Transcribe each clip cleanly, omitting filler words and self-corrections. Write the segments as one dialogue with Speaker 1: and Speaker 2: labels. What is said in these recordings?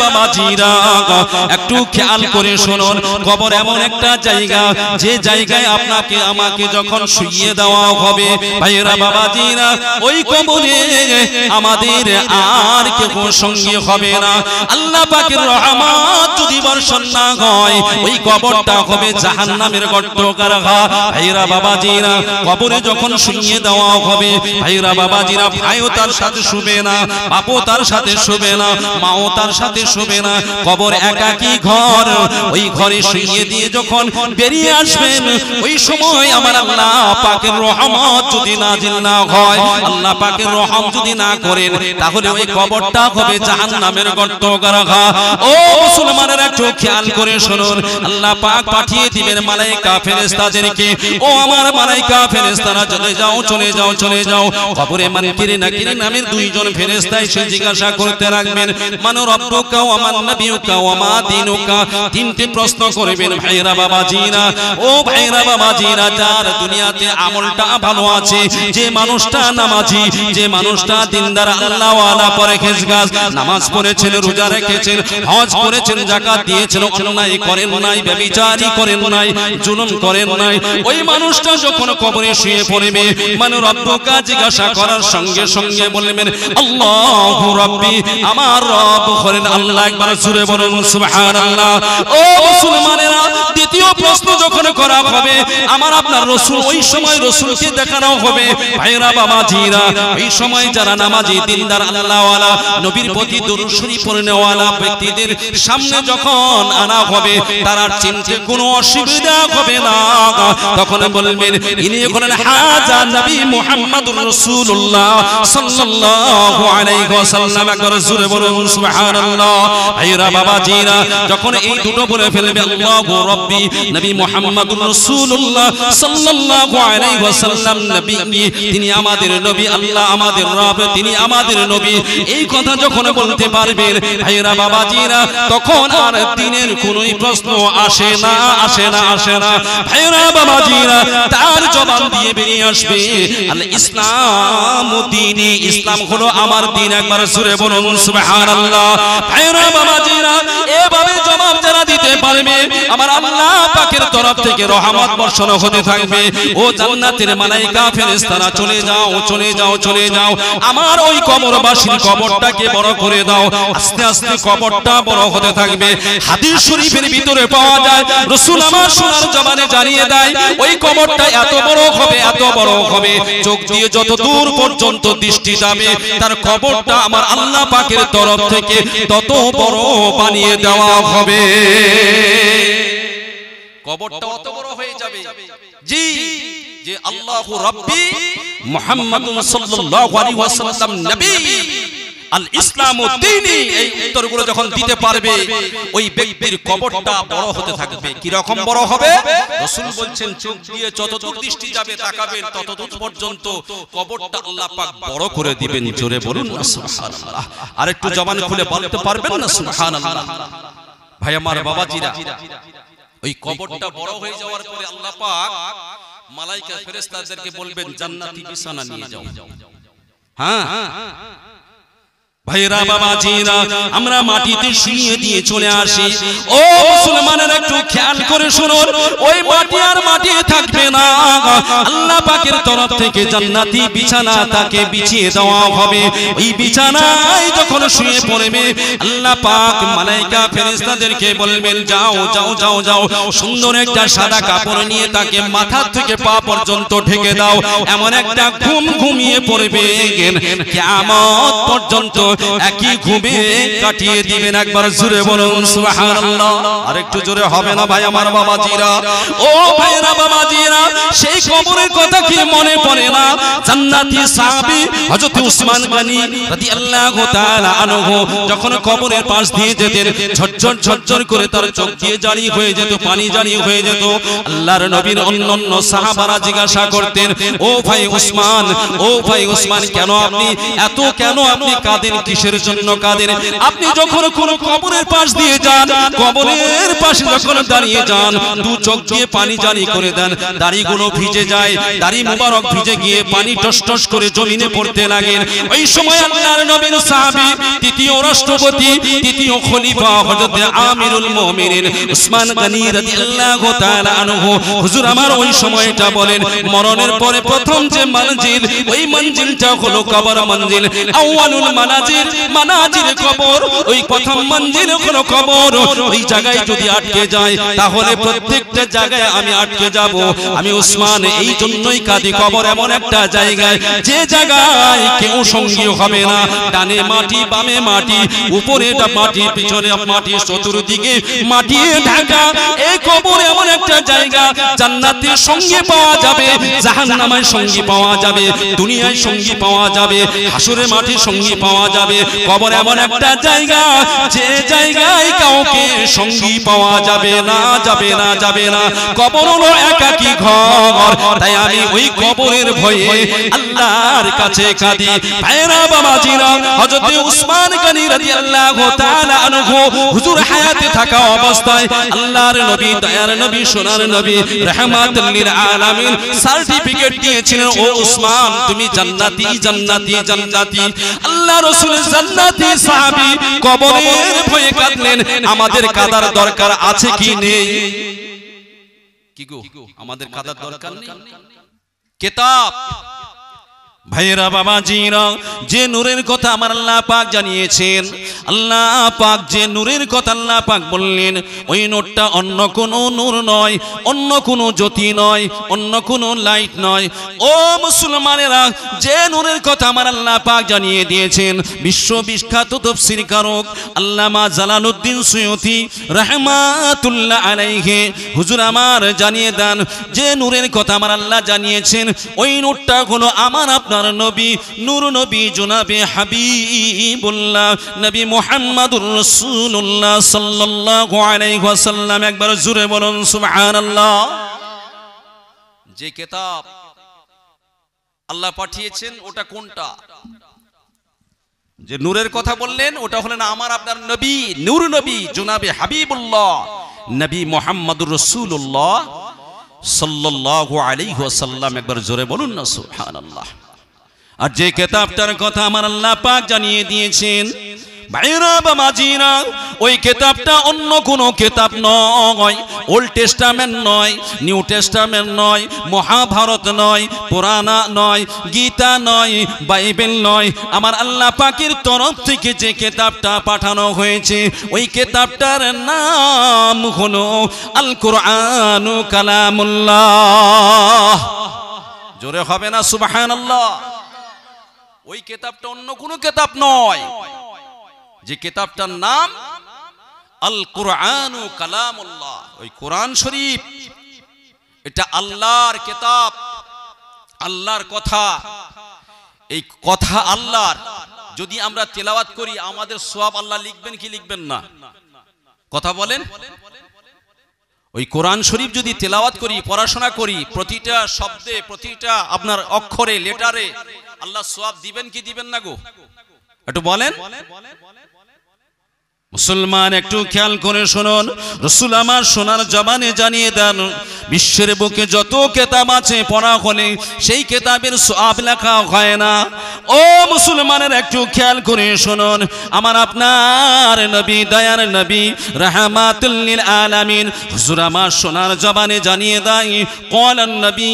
Speaker 1: বাবাজিরা একটু খেয়াল করে শুনুন, কবর এমন একটা জায়গা যে জায়গায় আপনাকে আমাকে যখন শুইয়ে দেওয়া হবে ভাইরা বাবাজিরা, ওই কবরে আমাদের আর কেউ সঙ্গী হবে না। আল্লাহ পাকের রহমত যদি বর্ষণ না হয়, ওই কবরটা হবে জাহান্নামের গর্তকারখানা। ভাইরা বাবাজিরা, কবরে যখন শুইয়ে দেওয়া হবে ভাইরা বাবাজিরা, ভাইও তার সাথে শুবে না, বাপও তার সাথে শুবে না, মাও তার সাথে শুবে না। কবর একাকী ঘর, ওই ঘরে শুইয়ে দিয়ে যখন বেরিয়ে আসবেন, ওই সময় আমার আল্লাহ পাকের রহমত যদি নাজিল না হয়, আল্লাহ পাকের রহম যদি না করেন, তাহলে ওই কবরটা হবে জাহান্নামের গর্তকারখানা। ও মুসলমানেরা একটু খেয়াল করে শুনুন, আল্লাহ পাক পাঠিয়ে দিবেন মালায়েকা ফেরেশতাদেরকে, ও আমার মালায়েকা ফেরেশতারা চলে যাও চলে যাও চলে যাও। কবরে মুনকির নাকির নামের দুইজন ফেরেশতা এসে জিজ্ঞাসা করতে রাখবেন, মান রব্বুকা ওয়া মান নাবিয়ুকা ওয়া মা দীনুকা। তিনটি প্রশ্ন করবেন ভাইরা বাবাজিরা। ও ভাইরা বাবাজিরা, যার দুনিয়াতে আমলটা ভালো আছে, যে মানুষটা নামাজি, যে মানুষটা দিনদার আল্লাহ ওয়ালা পরহেজগার, নামাজ পড়েছেন, রোজা রেখেছেন, হজ করেছেন, যাকাত দিয়েছেন, অন্যায় করেন নাই, ব্যভিচারী করেন নাই, জুলুম করেন নাই, ওই মানুষটা যখন কবরে শুয়ে পড়বে, মান রব্বুকা জিজ্ঞাসা করার সঙ্গে সঙ্গে বলবেন আল্লাহু রাব্বি, আমার রব হলেন আল্লাহ। একবার জোরে বলুন সুবহানাল্লাহ। ও মুসলমানেরা, দ্বিতীয় প্রশ্ন যখন করা হবে, আমার আপনার রাসূল, ওই সময় রাসূলকে দেখানো হবে ভাইরা বাবাজিরা। ওই সময় যারা নামাজি, দিনদার আল্লাহ ওয়ালা, নবীর প্রতি দরুদ শরীফ পড়নেওয়ালা ব্যক্তিদের সামনে যখন আনা হবে, তারা চিনতে কোনো অসুবিধা হবে না। তখন বলবেন ইনি হলেন হাজা নবী মুহাম্মদুর রাসূলুল্লাহ সাল্লাল্লাহু আলাইহি ওয়াসাল্লাম। একবার জোরে বলুন সুবহানাল্লাহ। ভাইরা বাবাজিরা, যখন এই দুটো বলে ফেলবে আল্লাহু রাব্বি, নবী মুহাম্মদুর রাসূলুল্লাহ সাল্লাল্লাহু আলাইহি ওয়াসাল্লাম নবী, তিনি আমাদের নবী, আল্লাহ আমাদের রব, তিনি আমাদের নবী, এই কথা যখন বলতে পারবেন ভাইরা বাবাজিরা, তখন আর দিনের কোনোই প্রশ্ন আসে না, আসে না, আসে না। ভাইরা বাবাজিরা, তার জবান দিয়ে বেরিয়ে আসবে আল ইসলাম দ্বীনি, ইসলাম হলো আমার দিন। একবার জোরে বলুন সুবহানাল্লাহ। ভাইরা বাবাজিরা, এভাবে জবাব যারা দিতে পারবে, আমার আল্লাহ পাকের তরফ থেকে রহমত বর্ষণ হতে থাকবে। ও জান্নাতের মালায়েকা ফেরেশতারা চলে যাও চলে যাও চলে যাও, আমার ওই কবরবাসীর কবরটাকে বড় করে দাও। আস্তে আস্তে কবরটা বড় হতে থাকবে। হাদিস শরীফের ভিতরে পাওয়া যায়, রাসূল আমার সোনার জবানে জানিয়ে দেয়, ওই কবরটা এত বড় হবে, এত বড় হবে, চোখ দিয়ে যত দূর পর্যন্ত দৃষ্টি যাবে, তার কবরটা আমার আল্লাহ পাকের তরফ থেকে তত বড় বানিয়ে দেওয়া হবে। কবরটা অত বড় হয়ে যাবে। জি, যে আল্লাহু রাব্বি মুহাম্মাদুর সাল্লাল্লাহু আলাইহি ওয়াসাল্লাম নবী, আল ইসলামু দ্বীনি, এই উত্তরগুলো যখন দিতে পারবে, ওই ব্যক্তির কবরটা বড় হতে থাকবে। কি রকম বড় হবে? রাসূল বলছেন, চোখ দিয়ে যতদূর দৃষ্টি যাবে তাকাবেন, ততদূর পর্যন্ত কবরটা আল্লাহ পাক বড় করে দিবেন। জোরে বলুন না সুবহানাল্লাহ। আর একটু জবান খুলে বলতে পারবেন না সুবহানাল্লাহ? ভাই আমার বাবাজিরা, ওই কবরটা বড় হয়ে যাওয়ার পরে আল্লাহ পাক মালায়েকা ফেরেশতাদেরকে বলবেন জান্নাতি বিছানা নিয়ে যাও। হ্যাঁ ভাইরা বাবাজিরা, আমরা মাটিতে শুইয়ে দিয়ে চলে আসি। ও মুসলমানেরা, একটু খেয়াল করে শুনুন, ওই মাটি আর মাটি থাকবে না, আল্লাহ পাকের তরফ থেকে জান্নাতি বিছানা তাকে বিছিয়ে দেওয়া হবে। ওই বিছানায় যখন শুয়ে পড়বে, আল্লাহ পাক মালায়েকা ফেরেশতাদেরকে বলবেন যাও যাও যাও যাও, সুন্দর একটা সাদা কাপড় নিয়ে তাকে মাথা থেকে পা পর্যন্ত ঢেকে দাও। এমন একটা ঘুম ঘুমিয়ে পড়বে, কিয়ামত পর্যন্ত একই ঘুমে কাটিয়ে দিবেন। একবার জোরে বলুন সুবহানাল্লাহ। আর একটু জোরে হবে না ভাই আমার বাবাজিরা? ও ভাইরা বাবাজিরা, সেই কবরের কথা কি মনে পড়ে না? জান্নাতি সাহাবী হযরত উসমান গনি রাদিয়াল্লাহু তাআলা আনহু যখন কবরের পাশ দিয়ে যেতেন, ঝরঝর ঝরঝর করে তার চোখ দিয়ে জারি হয়ে যেত, পানি জারি হয়ে যেত। আল্লাহর নবীর অন্যান্য সাহাবারা জিজ্ঞাসা করতেন, ও ভাই উসমান, ও ভাই উসমান, কেন আপনি কাঁদেন, কিসের জন্য কাঁদেন? আপনি যখন কোন কবরের পাশ দিয়ে যান, কবরের পাশে যখন দাঁড়িয়ে যান, দু চোখ দিয়ে পানি জারি করে দেন, দাড়িগুলো ভিজে যায়, দাড়ি মুবারক ভিজে গিয়ে পানি টস টস করে জমিনে পড়তে লাগেন। ওই সময় আল্লাহর নবীর সাহাবী, তৃতীয় রাষ্ট্রপতি, তৃতীয় খলিফা হযরত আমিরুল মুমিনিন উসমান গনি রাদিয়াল্লাহু তাআলা আনহু, হুজুর আমার ওই সময়টা বলেন, মরণের পরে প্রথম যে মঞ্জিল, ওই মঞ্জিলটা হলো কবর মঞ্জিল। আউয়ালুল মানাজিল, মানাজিল কবর, ওই প্রথম মঞ্জিল হলো কবর। ওই জায়গায় যদি আটকে যায়, তাহলে প্রত্যেকটা জায়গায় আমি আটকে যাব। আমি উসমান এই জন্যই কাঁদি, কবর এমন একটা জায়গায় যে জায়গায় কেউ সঙ্গী হবে না। ডানে মাটি, বামে মাটি, উপরে মাটি, পিছনে মাটি, চতুর্দিকে মাটি ঢাকা। এই কবর এমন একটা জায়গা, জান্নাতের সঙ্গী পাওয়া যাবে, জাহান্নামের সঙ্গী পাওয়া যাবে, দুনিয়ায় সঙ্গী পাওয়া যাবে, হাসরের মাঠে সঙ্গী পাওয়া যাবে। কবর এমন একটা জায়গা যে জায়গায় কাউকে সঙ্গী পাওয়া যাবে না, যাবে না, যাবে না। কবর হলো একাকী ঘর। তাই আমি ওই কবরের ভয়ে আল্লাহর কাছে কাঁদি। ভাইরা বাবাজিরা, হযরত উসমান গনি রাদিয়াল্লাহু তাআলা আনহু হুজুর হায়াতে থাকা অবস্থায় আল্লাহর নবী, দয়ার নবী, সোনার নবী, রাহমাতুল লিল আলামিন সার্টিফিকেট দিয়েছিলেন, ও উসমান তুমি জান্নাতি, জান্নাতি, জান্নাতি। আল্লাহ রাসূল জান্নাতি সাহাবী কবরের ভয়ে কাঁদলেন। আমাদের কাদার দরকার আছে কি নেই? কি গো, আমাদের কাদার দরকার নেই? কিতাব ভাইরা বাবাজিরা, যে নূরের কথা আমার আল্লাহ পাক জানিয়েছেন, আল্লাহ পাক যে নূরের কথা আল্লাহ পাক বললেন, ওই নূরটা অন্য কোনো নূর নয়, অন্য কোনো জ্যোতি নয়, অন্য কোনো লাইট নয়। ও মুসলমানেরা, যে নূরের কথা আমার আল্লাহ পাক জানিয়ে দিয়েছেন, বিশ্ববিখ্যাত তাফসীর কারক আল্লামা জালালউদ্দিন সুয়ুতী রাহমাতুল্লাহ আলাইহি হুজুর আমার জানিয়ে দেন, যে নূরের কথা আমার আল্লাহ জানিয়েছেন, ওই নূরটা হলো আমার আপনার নবী, নূর নবী জনাবে হাবিবুল্লাহ নবী মুহাম্মদুর রাসূলুল্লাহ সাল্লাল্লাহু আলাইহি ওয়াসাল্লাম। একবার জোরে বলুন সুবহানাল্লাহ। যে কিতাব আল্লাহ পাঠিয়েছেন ওটা কোনটা? যে নূরের কথা বললেন ওটা হলেন আমার আপনার নবী, নূর নবী জনাবে হাবিবুল্লাহ নবী মুহাম্মদুর রাসূলুল্লাহ সাল্লাল্লাহু আলাইহি ওয়াসাল্লাম। একবার জোরে বলুন না সুবহানাল্লাহ। আর যে কিতাবটার কথা আমার আল্লাহ পাক জানিয়ে দিয়েছেন, ভাইরা বাবাজিরা, ওই কিতাবটা অন্য কোনো কিতাব নয়, ওল্ড টেস্টামেন্ট নয়, নিউ টেস্টামেন্ট নয়, মহাভারত নয়, পুরাণ নয়, গীতা নয়, বাইবেল নয়। আমার আল্লাহ পাকের তরফ থেকে যে কিতাবটা পাঠানো হয়েছে, ওই কিতাবটার নাম হলো আল কুরআনু কালামুল্লাহ। জোরে হবে না সুবহানাল্লাহ। ওই কিতাবটা অন্য কোনো কিতাব নয়, যে কিতাবটার নাম আল কুরআনু কালামুল্লাহ। ওই কোরআন শরীফ এটা আল্লাহর কিতাব, আল্লাহর কথা। এই কথা আল্লাহর যদি আমরা তেলাওয়াত করি, আমাদের সওয়াব আল্লাহ লিখবেন কি লিখবেন না? কথা বলেন। ওই কোরআন শরীফ যদি তেলাওয়াত করি, পড়াশোনা করি, প্রতিটা শব্দে, প্রতিটা আপনার অক্ষরে, লেটারে আল্লাহ সওয়াব দিবেন কি দিবেন না গো? একটু বলেন। মুসলমান একটু খেয়াল করে শুনুন, রাসূল আমার সোনার জবানে জানিয়ে দেন, বিশ্বের বুকে যত কিতাব আছে পড়া হলে সেই কিতাবের সওয়াব লেখা হয় না। ও মুসলমানের একটু খেয়াল করে শুনুন, আমার আপনার নবী, দয়ার নবী, রাহমাতুল লিল আলামিন হুজুর আমার সোনার জবানে জানিয়ে দেয়, ক্বালান নবী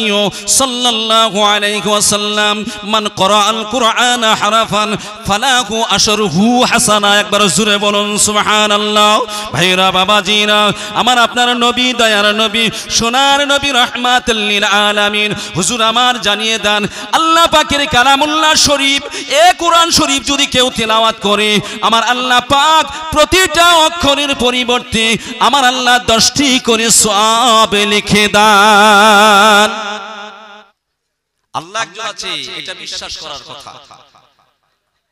Speaker 1: সাল্লাল্লাহু আলাইহি ওয়াসাল্লাম, মান ক্বারাআল কুরআনা হারাফান ফালাহু আশরুহু হাসানা। একবার জোরে বলুন সুবহানাল্লাহ। ভাইরা বাবাজিরা, আমার আপনার নবী, দয়ার নবী, সোনার নবী, রাহমাতুল লিল আলামিন হুজুর আমার জানিয়ে দেন, আল্লাহ পাকের কালামুল্লাহ শরীফ, এই কোরআন শরীফ যদি কেউ তেলাওয়াত করে, আমার আল্লাহ পাক প্রতিটা অক্ষরের পরিবর্তে আমার আল্লাহ 10টি করে সওয়াব লিখে দেন। আল্লাহ একজন আছে, এটা বিশ্বাস করার কথা।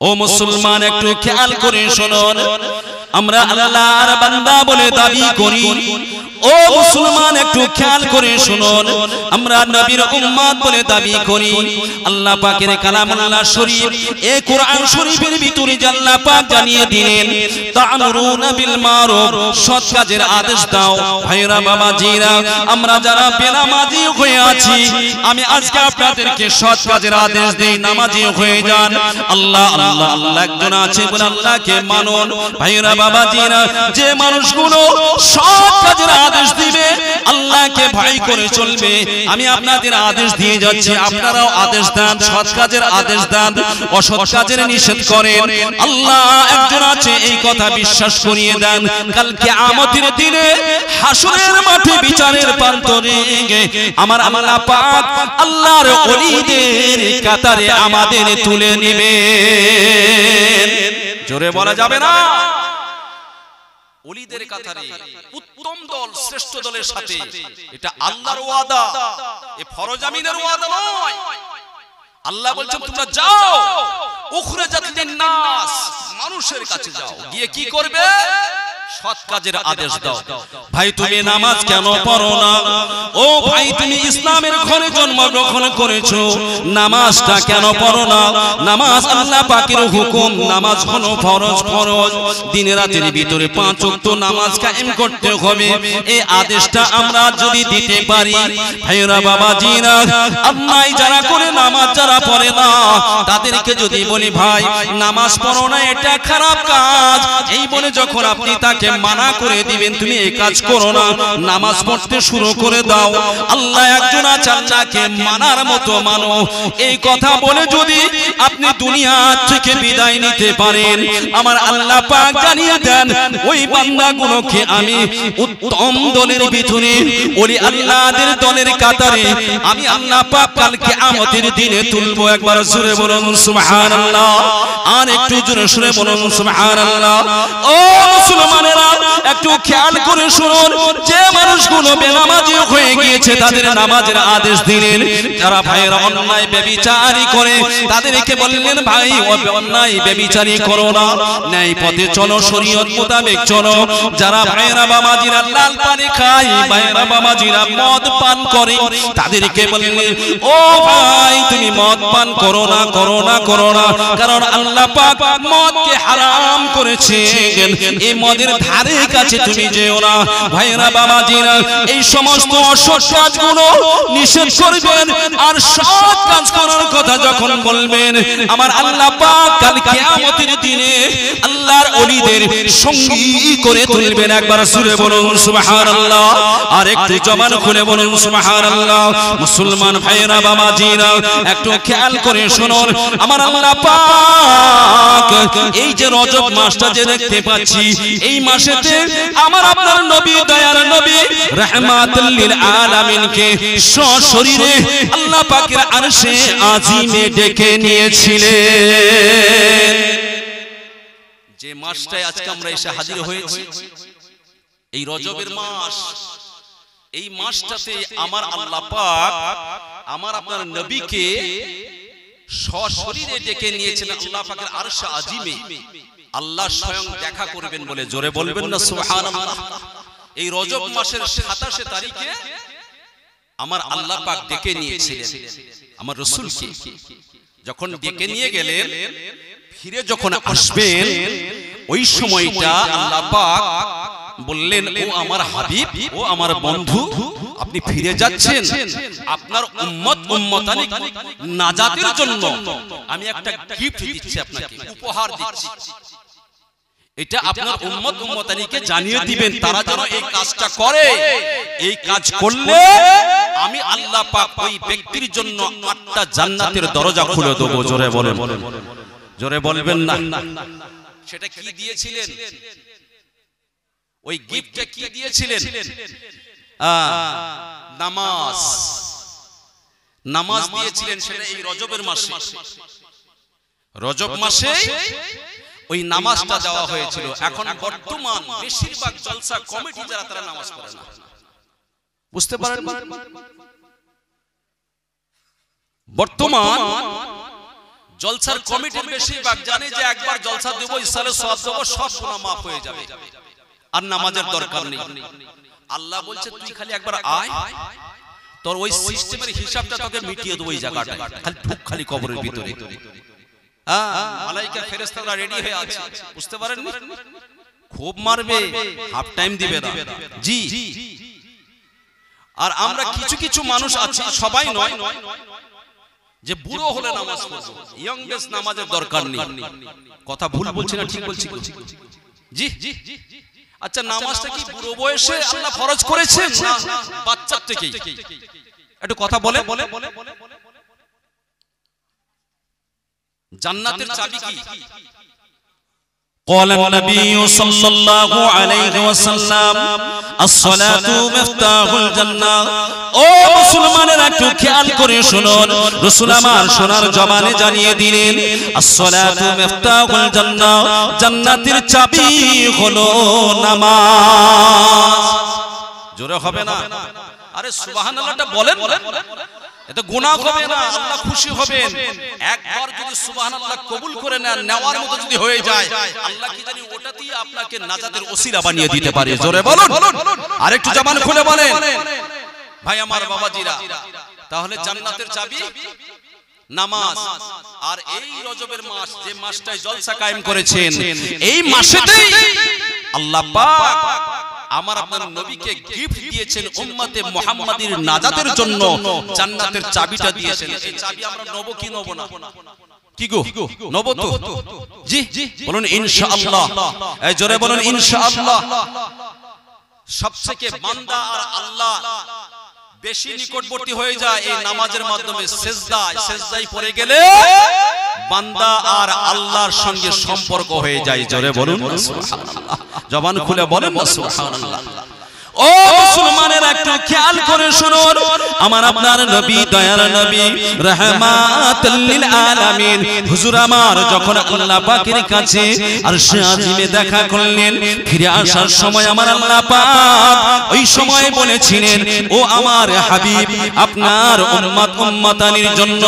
Speaker 1: ও মুসলমান একটু খেয়াল করে শুনুন, আমরা আল্লাহর বান্দা বলে দাবি করি, ও মুসলমান একটু খেয়াল করে শুনুন, আমরা নবীর উম্মত বলে দাবি করি। আল্লাহ পাকের কালামুল্লাহ শরীফ, এই কোরআন শরীফের ভিতরে আল্লাহ পাক জানিয়ে দিলেন তা'মুরুনা বিল মারুফ, সৎ কাজের আদেশ দাও। ভাইরা বাবাজিরা, আমরা যারা বেনামাজি হয়ে আছি, আমি আজকে আপনাদেরকে সৎ কাজের আদেশ দেই, নামাজি হয়ে যান। আল্লাহ আল্লাহ আল্লাহ একজন আছে বলে আল্লাহকে মানুন। ভাইরা বাবাজিরা, যে মানুষগুলো সৎ কাজের আদেশ দিবে, আল্লাহকে ভয় করে চলবে, আমি আপনাদের আদেশ দিয়ে যাচ্ছি, আপনারাও আদেশ দেন, সৎ কাজের আদেশ দেন, অসৎ কাজের নিষেধ করেন। আল্লাহ একজন আছে, এই কথা বিশ্বাস করিয়ে দেন। কাল কিয়ামতের দিনে হাসরের মাঠে বিচারের প্রান্তরে আমার আল্লাহ পাক আল্লাহর ওলিদের কাতারে আমাদের তুলে নেবেন। জোরে বলা যাবে না? ওলিদের কাতারে উত্তম দল, শ্রেষ্ঠ দলের সাথে। এটা আল্লাহর ওয়াদা, এ ফরজামিনের ওয়াদা নয়। আল্লাহ বলছেন তোমরা যাও, উখরাজাত লিন-নাস, মানুষের কাছে যাও, গিয়ে কি করবে? সৎ কাজের আদেশ দাও। ভাই তুমি নামাজ কেন পড়ো না? ও ভাই তুমি ইসলামের ঘরে জন্মগ্রহণ করেছো, নামাজটা কেন পড়ো না? নামাজ আল্লাহ পাকের হুকুম, নামাজ হলো ফরজ। ফরজ দিন রাতের ভিতরে 5 ওয়াক্ত নামাজ কায়েম করতে হবে। এই আদেশটা আমরা যদি দিতে পারি, ভাইরা বাবাজিরা, আল্লাহ যারা করে নামাজ যারা পড়ে না, তাদেরকে যদি বলি ভাই নামাজ পড়ো না, এটা খারাপ কাজ, এই বলে যখন আপনি তাকে মানা করে দিবেন, তুমি এই কাজ করো না, নামাজ পড়তে শুরু করে দাও। আল্লাহ একজন আছে, আল্লাহকে মানার মতো মানো, এই কথা বলে যদি আপনি দুনিয়া থেকে বিদায় নিতে পারেন, আমার আল্লাহ পাক জানিয়ে দেন ওই বান্দাগুলোকে আমি উত্তম দলের ভিতরে, ওলি আল্লাহদের দলের কাতারে আমি আল্লাহ পাক কাল কিয়ামতের দিনে তুলবো। একবার জোরে বলুন সুবহানাল্লাহ, আর একটু জোরে সুরে বলুন সুবহানাল্লাহ। ও মুসলমানেরা, একটু খেয়াল করে শুনুন, যে মানুষগুলো বেনামাজি হয়ে গিয়েছে তাদের নামাজের আদেশ দিলেন। যারা ভাইয়েরা অন্যায় ব্যভিচারী করে, তাদেরকে বললেন ভাই অন্যায় ব্যভিচারী করো না, ন্যায় পথে চলো, শরীয়ত মোতাবেক চলো। যারা ভাইয়েরা বাবাজিরা লাল পানি খায়, ভাইয়েরা বাবাজিরা মদ পান করে, তাদেরকে বললেন ও ভাই তুমি মদ পান করো না, করো না, করো না, কারণ আল্লাহ পাক মদকে হারাম করেছেন, এই মদের ধারে কাছে তুমি যেও না। ভাইরা বাবাজিরা, এই সমস্ত অসৎ কাজগুলো নিষেধ করবেন, আর সৎ কাজ করার কথা যখন বলবেন, আমার আল্লাহ পাক কাল কিয়ামতের দিনে আল্লাহর ওলিদের সঙ্গী করে তুলবেন। একবার সুরে বলুন সুবহানাল্লাহ, আর একটু জবান খুলে বলুন সুবহানাল্লাহ। মুসলমান ভাইরা বাবাজিরা, একটু খেয়াল করে শুনুন, আমার আল্লাহ পাক এই যে রজব মাসটা যে দেখতে পাচ্ছি, এই মাসেতে আমার আপনার নবী, দয়ার নবী রাহমাতুল লিল আলামিনকে সশরীরে আল্লাহ পাকের আরশে আজিমে ডেকে নিয়েছিলেন। যে মাসটায় আজকে আমরা এসে হাজির হয়েছি, এই রজবের মাস, এই মাসটাতে আমার আল্লাহ পাক আমার আপনার নবীকে সশরীরে ডেকে নিয়েছেন আল্লাহ পাকের আরশে আজিমে। আল্লাহ স্বয়ং দেখা করবেন বলে জোরে বলবেন না সুবহানাল্লাহ। এই রজব মাসের 27 তারিখে আমার আল্লাহ পাক ডেকে নিয়েছিলেন আমার রাসূলকে। যখন ডেকে নিয়ে গেলেন, ফিরে যখন আসবেন, ওই সময়টা আল্লাহ পাক বললেন ও আমার হাবিব, ও আমার বন্ধু, আপনি ফিরে যাচ্ছেন, আপনার উম্মত উম্মতানি নাজাতের জন্য আমি একটা গিফট দিচ্ছি, আপনাকে উপহার দিচ্ছি। এটা আপনার উম্মত উম্মতানিকে জানিয়ে দিবেন, তারা যেন এই কাজটা করে। এই কাজ করলে আমি আল্লাহ পাক ওই ব্যক্তির জন্য 8টা জান্নাতের দরজা খুলে দেব। জোরে বলেন, জোরে বলবেন না। সেটা কি দিয়েছিলেন? ওই গিফটটা কি দিয়েছিলেন? নামাজ। নামাজ দিয়েছিলেন, সেটা এই রজবের মাসে। রজব মাসে ওই নামাজটা দেওয়া হয়েছিল। এখন বর্তমান বেশিরভাগ জলসা কমিটি যারা, তারা নামাজ পড়ে না। বুঝতে পারেন? বর্তমান জলসার কমিটির বেশিরভাগ জানে যে একবার জলসা দেব, ইসালে সওয়াব দেব, সব গুনাহ মাফ হয়ে যাবে, আর নামাজের দরকার নেই। আল্লাহ বলছে তুই খালি একবার আয়, তোর ওই সিস্টেমের হিসাবটা তোকে মিটিয়ে দেব। ওই জায়গাটা খালি ঢুক, খালি কবরের ভিতরে। মালাইকা ফেরেশতারা রেডি হয়ে আছে, বুঝতে পারেন না? খুব মারবে, হাফ টাইম দিবে না। জি। আর আমরা কিছু কিছু মানুষ আছি, সবাই নয়, যে বুড়ো হলে নামাজ পড়ব, ইয়ংগেস্ট নামাজের দরকার নেই। কথা ভুল বলছি না ঠিক বলছি? জি। আচ্ছা, নামাজটা কি বুড়ো বয়সে আল্লাহ ফরজ করেছেন না বাচ্চা থেকেই? একটু কথা বলে। জান্নাতের চাবি কি? قال النبي صلى الله عليه وسلم الصلاة مفتاح الجنة। ও মুসলমানের একটু খেয়াল করে শুনুন, রাসূল আমার সোনার জবানে জানিয়ে দিলেন আসসালাতু মিফতাহুল জান্নাহ, জান্নাতের চাবি হলো নামাজ। জোরে হবে না? আরে সুবহানাল্লাহটা বলেন, এতে গুনাহ হবে না, আল্লাহ খুশি হবেন। একবার যদি সুবহানাল্লাহ কবুল করে নেন, নেওয়ার মতো যদি হয়ে যায়, আল্লাহ কি জানি ওটাতেই আপনাকে নাজাতের ওসিলা বানিয়ে দিতে পারে। জোরে বলুন, আরেকটু জবান খুলে বলেন। ভাই আমার বাবাজিরা, তাহলে জান্নাতের চাবি নামাজ। আর এই রজবের মাস, যে মাসটায় জলসা কায়েম করেছেন, এই মাসেতেই আল্লাহ পাক আমার আপনার নবীকে গিফট দিয়েছেন উম্মতে মুহাম্মাদির নাজাতের জন্য, জান্নাতের চাবিটা দিয়েছেন। এই চাবি আমরা নেব কি নেব না? কি গো, নেব তো? জি বলুন ইনশাআল্লাহ। এই জোরে বলুন ইনশাআল্লাহ। সবথেকে বান্দা আর আল্লাহ বেশি নিকটবর্তী হয়ে যায় এই নামাজের মাধ্যমে। সেজদায় পড়ে গেলে বান্দা আর আল্লাহর সঙ্গে সম্পর্ক হয়ে যায়। জোরে বলুন সুবহানাল্লাহ, জবান খুলে বলেন না সুবহানাল্লাহ। ও মুসলমানের একটু খেয়াল করে শুনুন, আমার আপনার নবী, দয়ার নবী, রাহমাতুল লিল আলামিন হুজুর আমার যখন আল্লাহ পাকের কাছে আরশে আজিমে দেখা করলেন, ফিরে আসার সময় আমার আল্লাহ পাক ওই সময় বলেছিলেন, ও আমার হাবিব, আপনার উম্মত উম্মতানির জন্য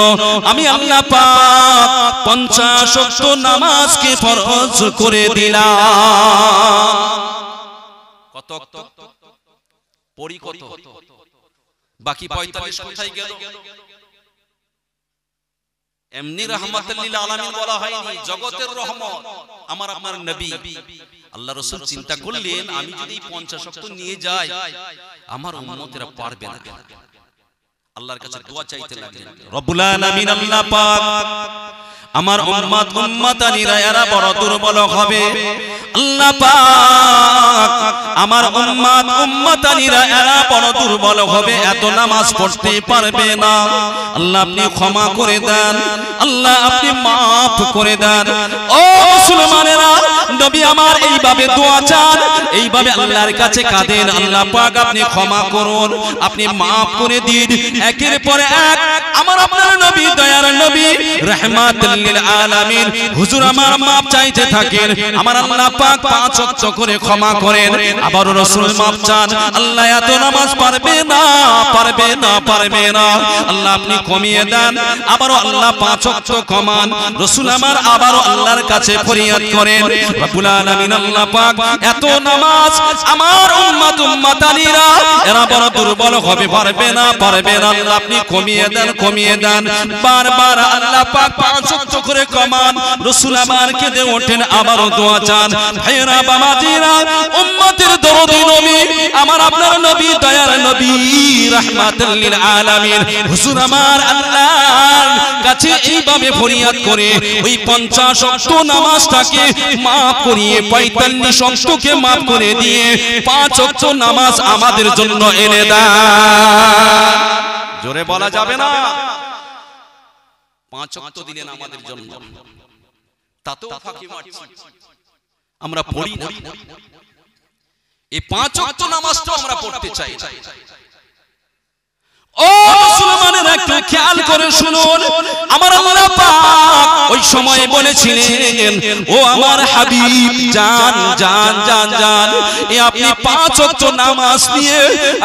Speaker 1: আমি আল্লাহ পাক 50 ওয়াক্ত নামাজকে ফরজ করে দিলাম। কত পড়ি কত? বাকি 45 কোথায় গেল? এমনি রাহমাতুল লিল আলামিন বলা হয়নি, জগতের রহমত আমার আপনার নবী। আল্লাহ রাসূল চিন্তা করলেন, আমি যদি 50 ওয়াক্ত নিয়ে যাই, আমার উম্মতেরা পারবে না। আল্লাহর কাছে দোয়া চাইতে লাগলেন, রব্বুল আলামিন আল্লাহ পাক আমার উম্মত উম্মতানিরা এরা বড় দুর্বল হবে, আল্লাহ পাক আমার উম্মত উম্মতানিরা এরা বড় দুর্বল হবে, এত নামাজ পড়তে পারবে না। আল্লাহ আপনি ক্ষমা করে দেন, আল্লাহ আপনি মাফ করে দেন। ও মুসলমানেরা, নবী আমার এইভাবে দোয়া চান, এইভাবে আল্লাহর কাছে কাঁদেন, আল্লাহ পাক আপনি ক্ষমা করুন, আপনি মাফ করে দিন। একের পর এক আমার আপনার নবী, দয়ার নবী, রাহমাতুল লিল আলামিন হুজুর আমার মাফ চাইতে থাকেন। আমার আল্লাহ পাক 5 ওয়াক্ত করে ক্ষমা করেন। আবার রাসূল মাফ চান, আল্লাহ এত নামাজ পারবে না, পারবে না, পারবে না, আল্লাহ আপনি কমিয়ে দেন। আবারও আল্লাহ 5 ওয়াক্ত কমান। রাসূল আমার আবারও আল্লাহর কাছে ফরিয়াদ করেন, রব্বুল আলামিন আল্লাহ পাক এত নামাজ আমার উম্মত উম্মতানিরা এরা বড় দুর্বল হবে, পারবে না, পারবে না, আল্লাহ আপনি কমিয়ে দেন, কমিয়ে দেন। বারবার আল্লাহ পাক 5 ওয়াক্ত করে কমান। রাসূল আমার কেঁদে ওঠেন, আবারও দোয়া চান। ভাইরা বাবাজিরা, উম্মতের দরদি নবী, আমার আপনার নবী, দয়ার নবী, রাহমাতুল লিল আলামিন হুজুর আমার আল্লাহর কাছে এইভাবে ফরিয়াদ করে ওই 50 ওয়াক্ত নামাজটাকে মাফ করিয়ে 45 ওয়াক্তকে মাফ করে দিয়ে 5 ওয়াক্ত নামাজ আমাদের জন্য এনে দেন। জোরে বলা যাবে না? 5 ওয়াক্ত দিলেন আমাদের জন্য, তাতেও ফাঁকি মারছি, আমরা পড়ি না। এই 5 ওয়াক্ত নামাজটাও আমরা পড়তে চাই। ও মুসলমানেরা একটু খেয়াল করে শুনুন, আমার আল্লাহ পাক ওই সময় বলেছিলেন, ও আমার হাবিব জান জান জান জান, এ আপনি 5 ওয়াক্ত নামাজ নিয়ে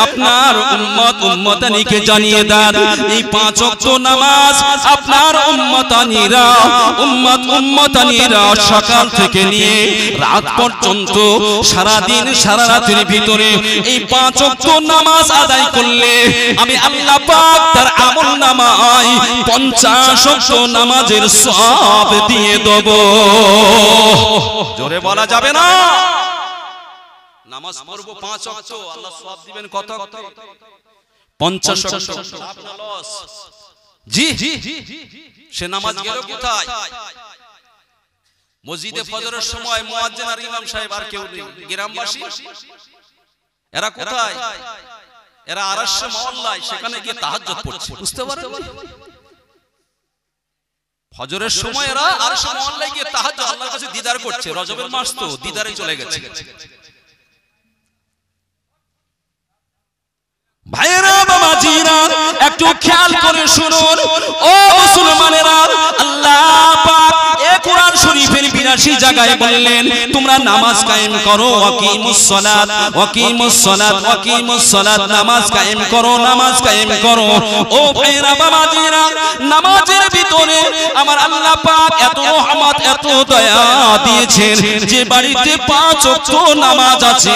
Speaker 1: আপনার উম্মত উম্মতানিকে জানিয়ে দেন, এই 5 ওয়াক্ত নামাজ আপনার উম্মতানিরা উম্মত উম্মতানিরা সকাল থেকে নিয়ে রাত পর্যন্ত সারা দিন সারা রাতের ভিতরে এই 5 ওয়াক্ত নামাজ আদায় করলে আমি আল্লাহ পাক তার আমলনামায় 50 ওয়াক্ত নামাজের সওয়াব দিয়ে দেব। জোরে বলা যাবে না? নামাজ পড়ব 5 ওয়াক্ত, আল্লাহ সওয়াব দিবেন কত? 50 ওয়াক্ত। জি সে নামাজ গেল কোথায়? মসজিদে ফজরের সময় মুয়াজ্জিন আর ইমাম সাহেব আর কেউ নেই, গ্রামবাসী এরা কোথায়? এরা আরশ মহল্লায়, সেখানে গিয়ে তাহাজ্জুদ পড়ছে। বুঝতে পারেন? ফজরের সময় এরা আরশ মহল্লায় গিয়ে তাহাজ্জুদ আল্লাহর কাছে দিদার করছে। রজবের মাস তো দিদারে চলে গেছে। ভাইরা বাবাজিরা একটু খেয়াল করে শুনুন, ও মুসলমানেরা, আল্লাহ পাক এই কোরআন শরীফের 82 জায়গায় বললেন তোমরা নামাজ কায়েম করো, ওয়াকিমুস সালাত ওয়াকিমুস সালাত ওয়াকিমুস সালাত, নামাজ কায়েম করো নামাজ কায়েম করো। ও ভাইরা বাবাজিরা, নামাজের ভিতরে আমার আল্লাহ পাক এত রহমত এত দয়া দিয়েছেন যে বাড়িতে 5 ওয়াক্ত নামাজ আছে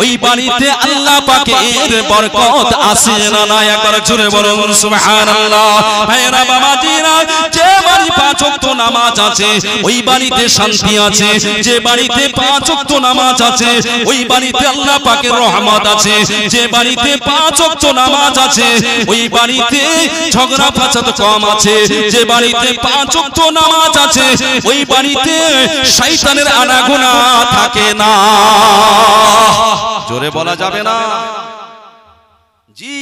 Speaker 1: ওই বাড়িতে আল্লাহ পাকের বরকত আছে না নাই? একবার জোরে বলুন সুবহানাল্লাহ। ভাইরা বাবাজিরা, যে বাড়ি 5 ওয়াক্ত নামাজ আছে ওই বাড়িতে শান্তি আছে, যে বাড়িতে 5 ওয়াক্ত নামাজ আছে ওই বাড়িতে আল্লাহ পাকের রহমত আছে, যে বাড়িতে 5 ওয়াক্ত নামাজ আছে ওই বাড়িতে ঝগড়া ফাসাদ কম আছে, যে বাড়িতে 5 ওয়াক্ত নামাজ আছে ওই বাড়িতে শয়তানের আনাগোনা থাকে না। জোরে বলা যাবে না? জি,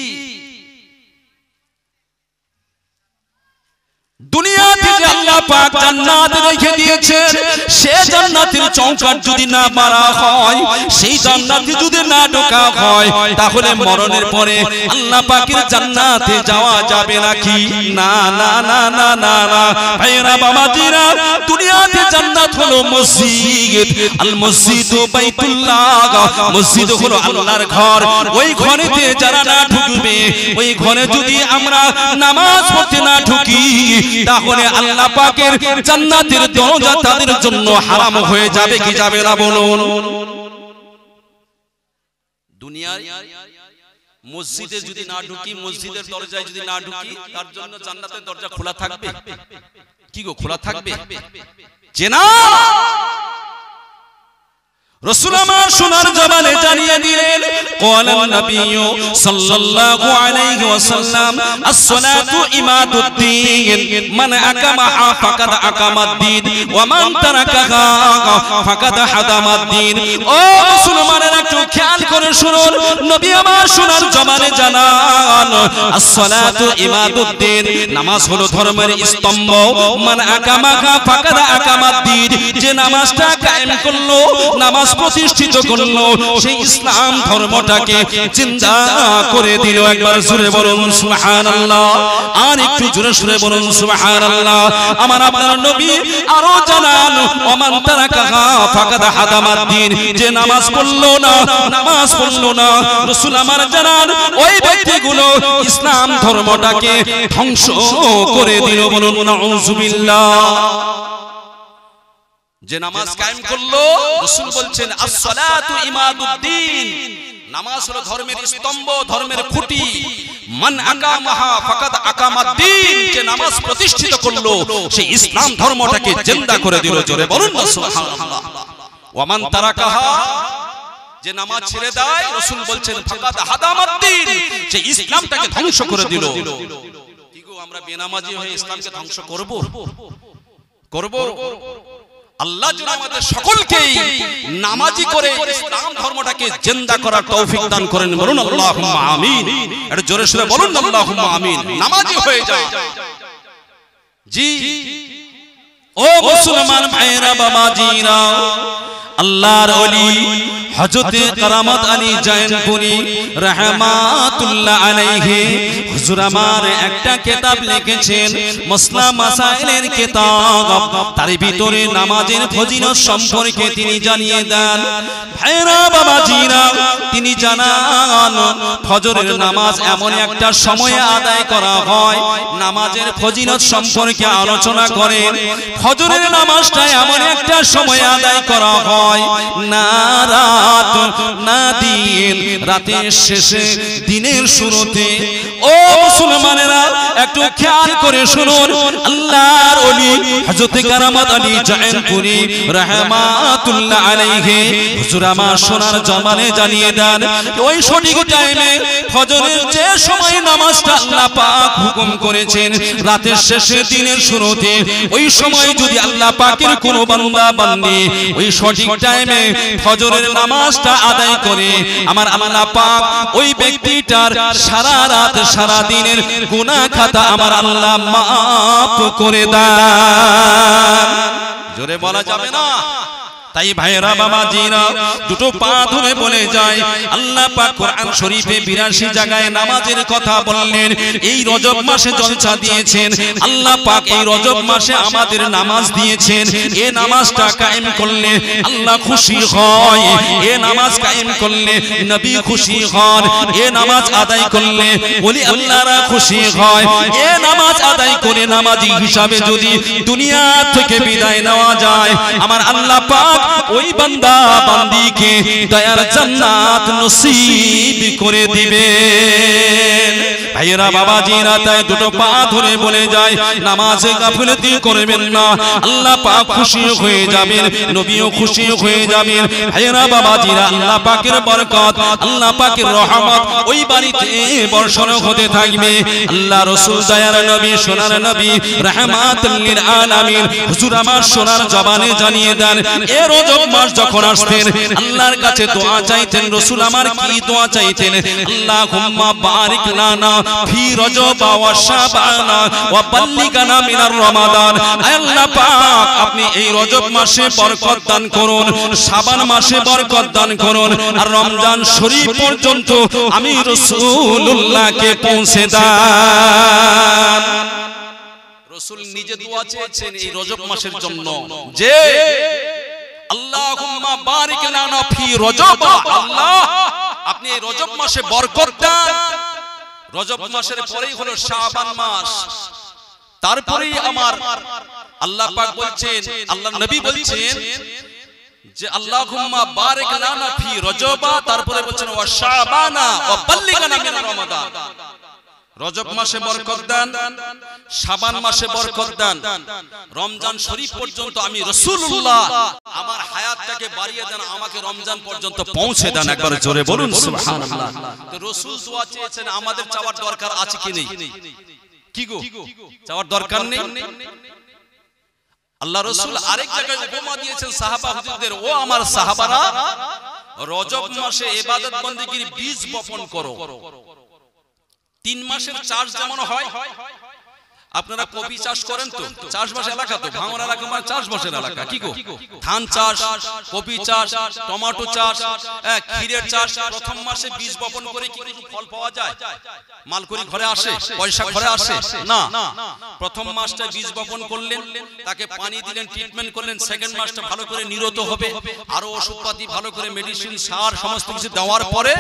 Speaker 1: দুনিয়াতে যে আল্লাহ পাক জান্নাত রেখে দিয়েছেন, সে জান্নাতের চৌকাঠ যদি না মারা হয়, সেই জান্নাতে যদি না ঢোকা হয়, তাহলে মরণের পরে আল্লাহ পাকের জান্নাতে যাওয়া যাবে নাকি? না না না না না না। ভাইরা বাবাজিরা, দুনিয়াতে জান্নাত হলো মসজিদ, আল মসজিদু বাইতুল্লাহ, মসজিদ হলো আল্লাহর ঘর। ওই ঘরেতে যারা না ঢুকবে, ওই ঘরে যদি আমরা নামাজ পড়তে না ঢুকি, তাহলে আল্লাহ পাকের জান্নাতের দরজা তাদের জন্য হারাম হয়ে যাবে কি যাবে না বলুন? দুনিয়ার মসজিদে যদি না ঢুকি, মসজিদের দরজায় যদি না ঢুকি, তার জন্য জান্নাতের দরজা খোলা থাকবে কি গো? খোলা থাকবে? চেনা রাসূল আমার সোনার জবানে জানিয়ে দিলেন, ক্বালান নবিয়্যু সাল্লাল্লাহু আলাইহি ওয়াসাল্লাম, আস-সালাতু ইমাদুদ্দিন, মান আকামাহা ফাকাদ আকামাদ্দিন ওয়া মান তারাকাহা ফাকাদ হাদামাদ্দিন। ও মুসলমানেরা, একটু খেয়াল করে শুনুন, নবী আমার সোনার জবানে জানান, আস-সালাতু ইমাদুদ্দিন, নামাজ হলো ধর্মের স্তম্ভ, মান আকামাহা ফাকাদ আকামাদ্দিন, যে নামাজটা কায়েম করলো, নামাজ প্রতিষ্ঠিত করলো, সেই ইসলাম ধর্মটাকে জিন্দা করে দিল। একবার জোরে বলুন সুবহানাল্লাহ, আর একটু জোরে জোরে বলুন সুবহানাল্লাহ। আমার আপনার নবী আরো জানান, ওমান তারাকাহা ফাকাদ হাদামাদ্দিন, যে নামাজ পড়লো না, নামাজ পড়লো না, রাসূল আমার জানান ওই ব্যক্তিগুলো ইসলাম ধর্মটাকে ধ্বংস করে দিল। বলুন নাউযুবিল্লাহ। যে নামাজ কায়েম করলো, রাসূল বলছেন আস-সালাতু ইমাদুদ্দিন, নামাজ হলো ধর্মের স্তম্ভ, ধর্মের খুঁটি। মান আকামাহা ফাকাদ আকামাদ্দিন, যে নামাজ প্রতিষ্ঠিত করলো, সেই ইসলাম ধর্মটাকে জিন্দা করে দিল। জোরে বলুন না সুবহানাল্লাহ। ওয়া মান তারাকাহা, যে নামাজ ছেড়ে দেয়, রাসূল বলছেন ফাকাদ হাদামাদ্দিন, যে ইসলামটাকে ধ্বংস করে দিল। কি গো, আমরা বেনামাজি হয়ে ইসলামকে ধ্বংস করব? করব? আল্লাহ যেন আমাদের সকলকেই নামাজি করে ইসলাম ধর্মটাকে জিন্দা করার তৌফিক দান করেন। বলুন আল্লাহুম্মা আমিন। একটু জোরে সোরে বলুন আল্লাহুম্মা আমিন। নামাজি হয়ে যায়। জি, ও ও মুসলমান ভাইরা বাবাজিরা, আল্লাহর ওলি হযরতে কারামত আলী জয়নপুরি রাহমাতুল্লাহ আলাইহি হুজুর আমার একটা কিতাব লিখেছেন, মাসলা মাসাইলের কিতাব। তার ভিতরে নামাজের ফজিলত সম্পর্কে তিনি জানিয়ে দেন। ভাইরা বাবাজিরা, তিনি জানান ফজরের নামাজ এমন একটা সময়ে আদায় করা হয়, নামাজের ফজিলত সম্পর্কে আলোচনা করেন। ফজরের নামাজটা এমন একটা সময়ে আদায় করা হয়, না রাত না দিন, রাতের শেষে দিনের শুরুতে। ও মুসলমানেরা, একটু খেয়াল করে শুনুন, আল্লাহর ওলি হযরতে কারামত আলী জয়নপুরি রাহমাতুল্লাহ আলাইহি হুজুর আমার সোনার জমানে জানিয়ে দেন, ওই সঠিক টাইমে ফজরের যে সময় নামাজটা আল্লাহ পাক হুকুম করেছেন রাতের শেষে দিনের শুরুতে, ওই সময় যদি আল্লাহ পাকের কোনো বান্দা বান্দি ওই সঠিক টাইমে ফজরের নামাজটা আদায় করে, আমার আল্লাহ পাক ওই ব্যক্তিটার সারা রাত সারা দিনের গুনাহ খাতা আমার আল্লাহ মাফ করে দেন। জোরে বলা যাবে না? তাই ভাইরা বাবাজিরা, দুটো পা ধরে বলে যায়, আল্লাহ পাক কোরআন শরীফে 82 জায়গায় নামাজের কথা বললেন। এই রজব মাসে জলসা দিয়েছেন আল্লাহ পাক, এই রজব মাসে আমাদের নামাজ দিয়েছেন। এই নামাজটা কায়েম করলে আল্লাহ খুশি হয়, এই নামাজ কায়েম করলে নবী খুশি হন, এই নামাজ আদায় করলে ওলি আল্লাহরা খুশি হয়। এই নামাজ আদায় করে নামাজি হিসাবে যদি দুনিয়া থেকে বিদায় নেওয়া যায়, আমার আল্লাহ পাক ওই বান্দা বান্দিকে দয়ার জান্নাত নসিব করে দিবেন। ভাইরা বাবাজিরা, তাই দুটো পা ধরে বলে যায়, নামাজে গাফিলতি করবেন না, আল্লাহ পাক খুশি হয়ে যাবেন, নবীও খুশি হয়ে যাবেন। ভাইরা বাবাজিরা, আল্লাহ পাকের বরকত, আল্লাহ পাকের রহমত ওই বাড়িতে বর্ষণ হতে থাকবে। আল্লাহ রাসূল দয়ার নবী সোনার নবী রাহমাতুল লিল আলামিন হুজুর আমার সোনার জবানে জানিয়ে দেন, এ রজব মাস যখন আসতেন আল্লাহর কাছে দোয়া চাইতেন। রাসূল আমার কি দোয়া চাইতেন? আল্লাহুম্মা বারিক লানা ফি রজব ওয়া শাবানা ওয়া বাল্লিগনা মিনার রমাদান। আল্লাহ পাক, আপনি এই রজব মাসে বরকত দান করুন, শাবান মাসে বরকত দান করুন, আর রমজান শরীফ পর্যন্ত আমি রাসূলুল্লাহকে পৌঁছে দেন। রাসূল নিজে দোয়া চেয়েছেন এই রজব মাসের জন্য, যে আল্লাহুম্মা বারিক লানা ফি রজব, আল্লাহ আপনি এই রজব মাসে বরকত দেন। রজব মাসের পরেই হলো শাবান মাস, তারপরেই আমার আল্লাহ পাক বলছেন, আল্লাহ নবী বলছেন যে আল্লাহুম্মা বারিক লানা ফি রজব, তারপরে বলছেন ওয়া শাবানা ওয়া বাল্লিগনা মিনার রমাদান। রজব মাসে বরকত দেন, শাবান মাসে বরকত দেন, রমজান শরীফ পর্যন্ত আমি রাসূলুল্লাহ আমার হায়াতটাকে বাড়িয়ে দেন, আমাকে রমজান পর্যন্ত পৌঁছে দেন। একবার জোরে বলুন সুবহানাল্লাহ। তো রাসূল দোয়া চেয়েছেন, আমাদের চাওয়ার দরকার আছে কি নেই? কি গো, চাওয়ার দরকার নেই? আল্লাহ রাসূল আরেক জায়গায় উপমা দিয়েছেন সাহাবা হুজুরদের, ও আমার সাহাবারা, রজব মাসে ইবাদত বندگির বীজ বপন করো। 3 মাসের চাষ যেমন হয়, আপনারা কপি চাষ করেন তো, চাষবাস এলাকা তো, ভাঙর এলাকা মানে চাষবাসের এলাকা, কি গো, ধান চাষ, কপি চাষ, টমেটো চাষ, ক্ষীরের চাষ। প্রথম মাসে বীজ বপন করে কি কিছু ফল পাওয়া যায়? মাল করে ঘরে আসে, পয়সা ঘরে আসে না। প্রথম মাসটা বীজ বপন করলেন, তাকে পানি দিলেন, ট্রিটমেন্ট করলেন। সেকেন্ড মাসটা ভালো করে নিরত হবে, আরো ওষুধপাতি ভালো করে মেডিসিন সার সমস্ত কিছু দেওয়ার পরে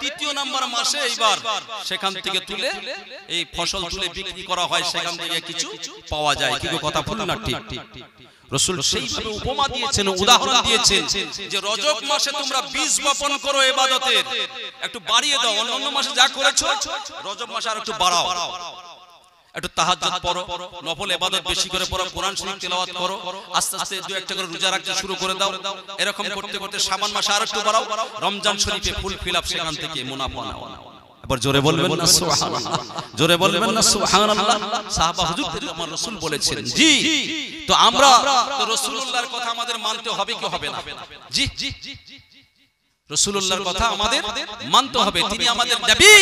Speaker 1: তৃতীয় নাম্বার মাসে এইবার সেখান থেকে তুলে এই ফসল তুলে বিক্রি করা হয়, সেখান থেকে কিছু পাওয়া যায়। কি কথা ভুল না ঠিক? রাসূল সেইভাবে উপমা দিয়েছেন, উদাহরণ দিয়েছেন যে রজব মাসে তোমরা বীজ বপন করো ইবাদতের, একটু বাড়িয়ে দাও। অন্য মাসে যা করেছো রজব মাসে আর একটু বাড়াও, একটু তাহাজ্জুদ পড়ো, নফল ইবাদত বেশি করে পড়ো, কোরআন শরীফ তেলাওয়াত করো, আস্তে আস্তে 2-1টা করে রোজা রাখতে শুরু করে দাও। এরকম করতে করতে শাবান মাসে আর একটু বাড়াও, রমজান শরীফে ফুল ফিল আপ সেখান থেকে মুনাফা নাও। এবার জোরে বলবেন না সুবহানাল্লাহ, জোরে বলবেন না সুবহানাল্লাহ। সাহাবা হুজুরদের আমার রাসূল বলেছেন। জি, তো আমরা তো রাসূলুল্লাহর কথা আমাদের মানতে হবে কি হবে না? জি, রাসূলুল্লাহর কথা আমাদের মানতে হবে, তিনি আমাদের নবী।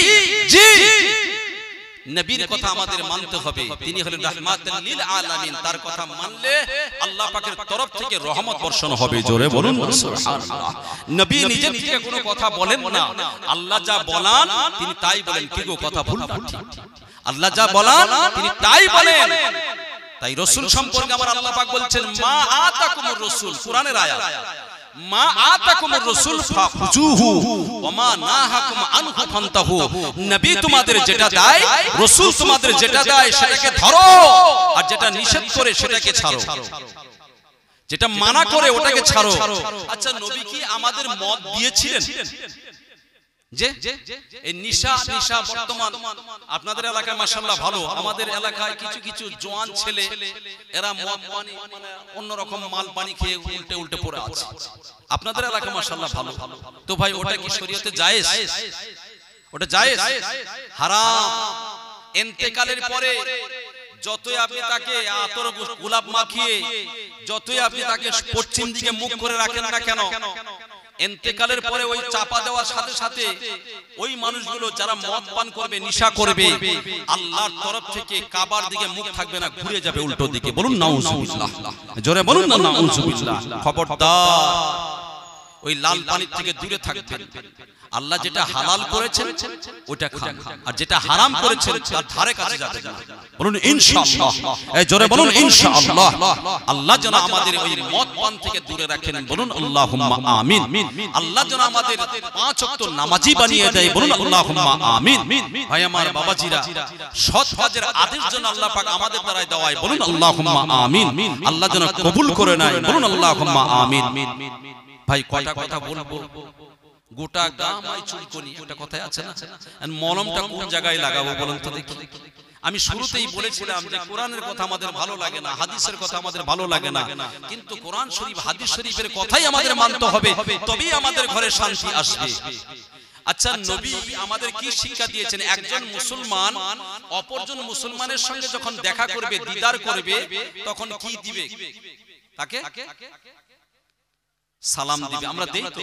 Speaker 1: জি, নবীর কথা আমাদের মানতে হবে। তিনি হলেন রাহমাতুল লিল আলামিন। তার কথা মানলে আল্লাহ পাকের তরফ থেকে রহমত বর্ষণ হবে। জোরে বলুন সুবহানাল্লাহ। নবী নিজে নিজে কোনো কথা বলেন না, আল্লাহ যা বলেন তিনি তাই বলেন। কি গো কথা ভুল না ঠিক? আল্লাহ যা বলেন তিনি তাই বলেন। তাই রাসূল সম্পর্কে আমার আল্লাহ পাক বলছেন মা আতাকুমুর রাসূল, কোরআনের আয়াত, মা আতাকুমুর রাসূল ফাখুজুহু ওয়া মা নাহাকুম আনহু ফান্তাহু। নবী তোমাদের যেটা দেয়, রাসূল তোমাদের যেটা দেয় সেটাকে ধরো, আর যেটা নিষেধ করে সেটাকে ছাড়ো, যেটা মানা করে ওটাকে ছাড়ো। আচ্ছা, নবী কি আমাদের মত দিয়েছিলেন যে এই নিশা বর্তমান আপনাদের এলাকায় মাশাআল্লাহ ভালো, আমাদের এলাকায় কিছু কিছু জওয়ান ছেলে এরা মদ পানি মানে অন্যরকম মাল পানি খেয়ে উল্টে উল্টে পড়ে আছে। আপনাদের এলাকায় মাশাআল্লাহ ভালো, তো ভাই ওটা কি শরীয়তে জায়েজ? ওটা জায়েজ? হারাম। ইন্তেকালের পরে যতই আপনি তাকে আতর গোলাপ মাখিয়ে, যতই আপনি তাকে পশ্চিম দিকে মুখ করে রাখেন না কেন, ইন্তেকালের পরে ওই চাপা দেওয়ার সাথে সাথে ওই মানুষগুলো যারা মদ পান করবে, নিশা করবে, আল্লাহর তরফ থেকে কাবার দিকে মুখ থাকবে না, ঘুরে যাবে উল্টো দিকে। বলুন নাউজুবিল্লাহ, জোরে বলুন না নাউজুবিল্লাহ। খবরদার ওই লাল পানির থেকে দূরে থাকবেন। আল্লাহ যেটা হালাল করেছেন ওটা খান, আর যেটা হারাম করেছেন তার ধারে কাছে যাবেন না। বলুন ইনশাআল্লাহ, এই জোরে বলুন ইনশাআল্লাহ। আল্লাহ যেন আমাদের ওই মদ পান থেকে দূরে রাখেন। বলুন আল্লাহুম্মা আমিন। আল্লাহ যেন আমাদের 5 ওয়াক্ত নামাজি বানিয়ে দেয়। বলুন আল্লাহুম্মা আমিন। ভাই আমার বাবাজিরা, সৎ কাজের আদেশ যেন আল্লাহ পাক আমাদের দ্বারাই দেওয়ায়। বলুন আল্লাহুম্মা আমিন। আল্লাহ যেন কবুল করে নেয়। বলুন আল্লাহুম্মা আমিন। ভাই কয়টা কথা বলবো, গোটা গামাই চুলকনি, ওটা কথাই আছে না, মলমটা কোন জায়গায় লাগাবো বলুন তো দেখি। আমি শুরুতেই বলেছিলাম যে কোরআনের কথা আমাদের ভালো লাগে না, হাদিসের কথা আমাদের ভালো লাগে না, কিন্তু কোরআন শরীফ হাদিস শরীফের কথাই আমাদের মানতে হবে, তবেই আমাদের ঘরে শান্তি আসবে। আচ্ছা, নবী আমাদের কি শিক্ষা দিয়েছেন? একজন মুসলমান অপরজন মুসলমানের সঙ্গে যখন দেখা করবে, দিদার করবে, তখন কি দিবে? তাকে সালাম দিবে। আমরা দেই তো?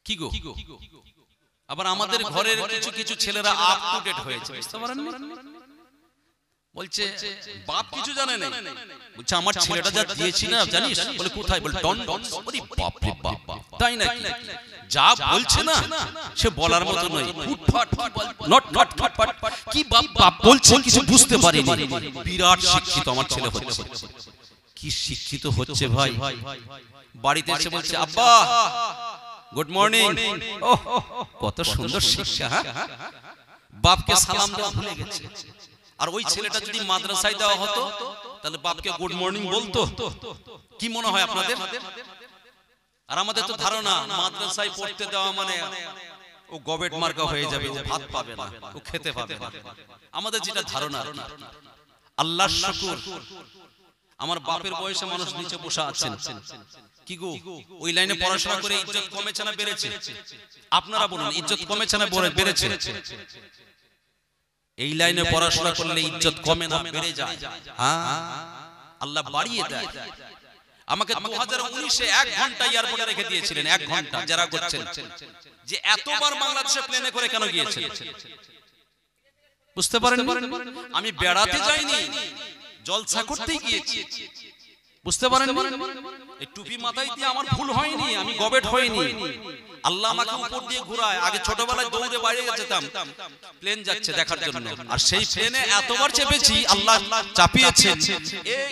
Speaker 1: কি গো? আবার আমাদের ঘরের কিছু কিছু ছেলেরা আপ টু ডেট হয়েছে, বুঝতে পারেন না? বলছে বাপ কিছু জানে না, বলছে আমার ছেলেটা যা দিয়েছি না জানিস? বলে কোথায়? বলে ডন ডন। ওরে বাপ রে বাপ, তাই নাকি? যা বলছে না সে বলার মতো নয়, ফুটফাট নট নট ফুটফাট কি বাপ বাপ বলছে কিছু বুঝতে পারিনি। বিরাট শিক্ষিত আমার ছেলে হচ্ছে। কি শিক্ষিত হচ্ছে ভাই! বাড়িতে এসে বলছে আব্বা গুড মর্নিং। ওহ কত সুন্দর শিক্ষা! বাপকে সালাম দেওয়া ভুলে গেছে। আর ওই ছেলেটা যদি মাদ্রাসায় দেওয়া হতো তাহলে বাপকে গুড মর্নিং বলতো। কি মনে হয় আপনাদের? আর আমাদের তো ধারণা মাদ্রাসায় পড়তে দেওয়া মানে ও গবেট মার্কা হয়ে যাবে, ও ভাত পাবে না, ও খেতে পাবে না। আমাদের যেটা ধারণা। আল্লাহর শুকর, আমার বাপের বয়সে মানুষ নিচে বসে আছেন। কি গো, ওই লাইনে পড়াশোনা করে ইজ্জত কমেছে না বেড়েছে? আপনারা বলুন, ইজ্জত কমেছে না বেড়েছে? এই লাইনে পড়াশোনা করলে ইজ্জত কমে না বেড়ে যায়? আল্লাহ বাড়িয়ে দেয়। আমাকে 2019-এ 1 ঘন্টা এয়ারপোর্টে রেখে দিয়েছিলেন। 1 ঘন্টা যারা করছেন যে এতবার বাংলাদেশে প্লেনে করে কেন গিয়েছেন? বুঝতে পারেন? আমি বেড়াতে যাইনি, জলসা করতেই গিয়েছি। বুঝতে পারেন? এই টুপি মাথায় দিয়ে আমার ভুল হয়নি, আমি গবেট হইনি। আল্লাহ আমাকে উপর দিয়ে ঘুরায়। আগে ছোটবেলায় দৌড়ে বাইরে যেতাম, প্লেন যাচ্ছে দেখার জন্য, আর সেই প্লেনে এতবার চেপেছি আল্লাহ চাপিয়েছেন। এই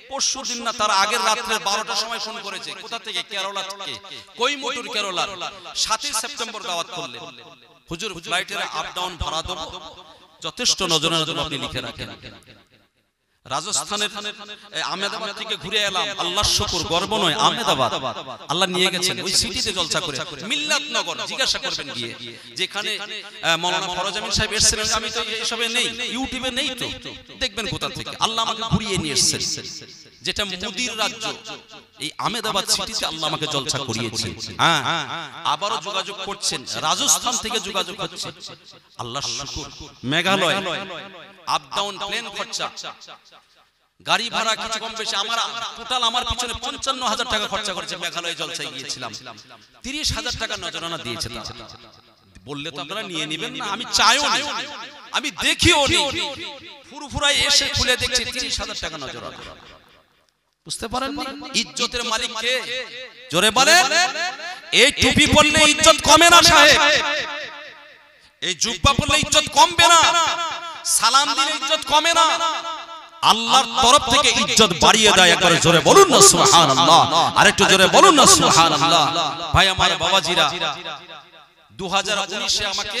Speaker 1: পরশুদিন না তার আগের রাত্রে 12টার সময় ফোন করেছে। কোথা থেকে? কেরালা থেকে, কোইম্বাটুর কেরালা। 7 সেপ্টেম্বর দাওয়াত করলেন, হুজুর ফ্লাইটের আপ ডাউন ভাড়া দেবো, যথেষ্ট নজরে নজর আপনি লিখে রাখেন। রাজস্থানের আহমেদাবাদ থেকে ঘুরে এলাম, আল্লাহর শুকর, গর্ব নয়, আহমেদাবাদ আল্লাহ নিয়ে গেছেন। ওই সিটিতে জলসা করে, মিল্লাতনগর জিজ্ঞাসা করবেন গিয়ে, যেখানে মাওলানা ফরজ আমিন সাহেব এসেছিলেন। আমি তো এইসবে নেই, ইউটিউবে নেই, তো দেখবেন কোথা থেকে আল্লাহ আমাকে ঘুরিয়ে নিয়ে এসেছেন। যেটা মুদির রাজ্য, এই আহমেদাবাদ সিটিতে আল্লাহ আমাকে জলসা করিয়েছেন। হ্যাঁ, আবারও যোগাযোগ করছেন, রাজস্থান থেকে যোগাযোগ হচ্ছে। আল্লাহর শুকর। মেঘালয় আপ ডাউন প্লেন খরচা, গাড়ি ভাড়া কিছু কম বেশি, আমার টোটাল আমার পিছনে 55,000 টাকা খরচা করেছে। মেঘালয় জলসায় গিয়েছিলাম, 30,000 টাকা নজরানা দিয়েছে। বললে তো আপনারা নিয়ে নেবেন না, আমি চাইও না, আমি দেখিও নি। ফুরফুরায় এসে খুলে দেখছি 30,000 টাকা নজর রাখা। বুঝতে পারেন ইজ্জতের মালিক কে? জোরে বলেন। এই টুপি পরলে ইজ্জত কমে না সাহেব, এই জুব্বা পরলে ইজ্জত কমবে না, সালাম দিলে ইজ্জত কমে না, আল্লাহর তরফ থেকে ইজ্জত বাড়িয়ে দেয়। একবার জোরে বলুন না সুবহানাল্লাহ, আরেকটু জোরে বলুন না সুবহানাল্লাহ। ভাই আমার বাবাজিরা, 2019 এ আমাকে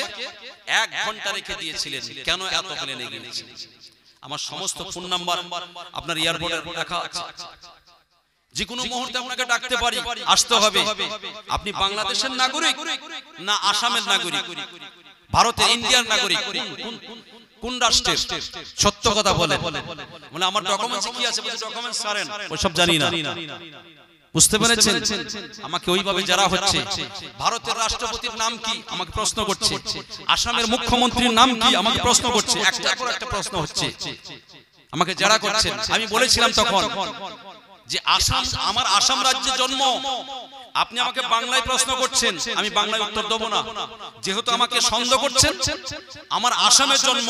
Speaker 1: 1 ঘন্টা রেখে দিয়েছিলেন। কেন এত প্লেনে গিয়েছিলেন? আমার সমস্ত ফোন নাম্বার আপনার এয়ারপোর্টে রাখা আছে, যে কোনো মুহূর্তে আপনাকে ডাকতে পারি, আসতে হবে। আপনি বাংলাদেশের নাগরিক না আসামের নাগরিক, ভারতের, ইন্ডিয়ার নাগরিক, কোন রাষ্ট্রের? সত্য কথা বলে। মানে আমার ডকুমেন্টস কি আছে? বলে ডকুমেন্টস ছাড়েন, ওসব জানি না। বুঝতে পেরেছেন? আমাকে ওইভাবে যারা হচ্ছে, ভারতের রাষ্ট্রপতির নাম কি আমাকে প্রশ্ন করছে, আসামের মুখ্যমন্ত্রীর নাম কি আমাকে প্রশ্ন করছে, একটা পর একটা প্রশ্ন হচ্ছে আমাকে যারা করছেন। আমি বলেছিলাম তখন যে আসাম, আমার আসাম রাজ্যে জন্ম, আপনি আমাকে বাংলায় প্রশ্ন করছেন, আমি বাংলায় উত্তর দেব না। যেহেতু আমাকে সন্দেহ করছেন, আমার আসামে জন্ম,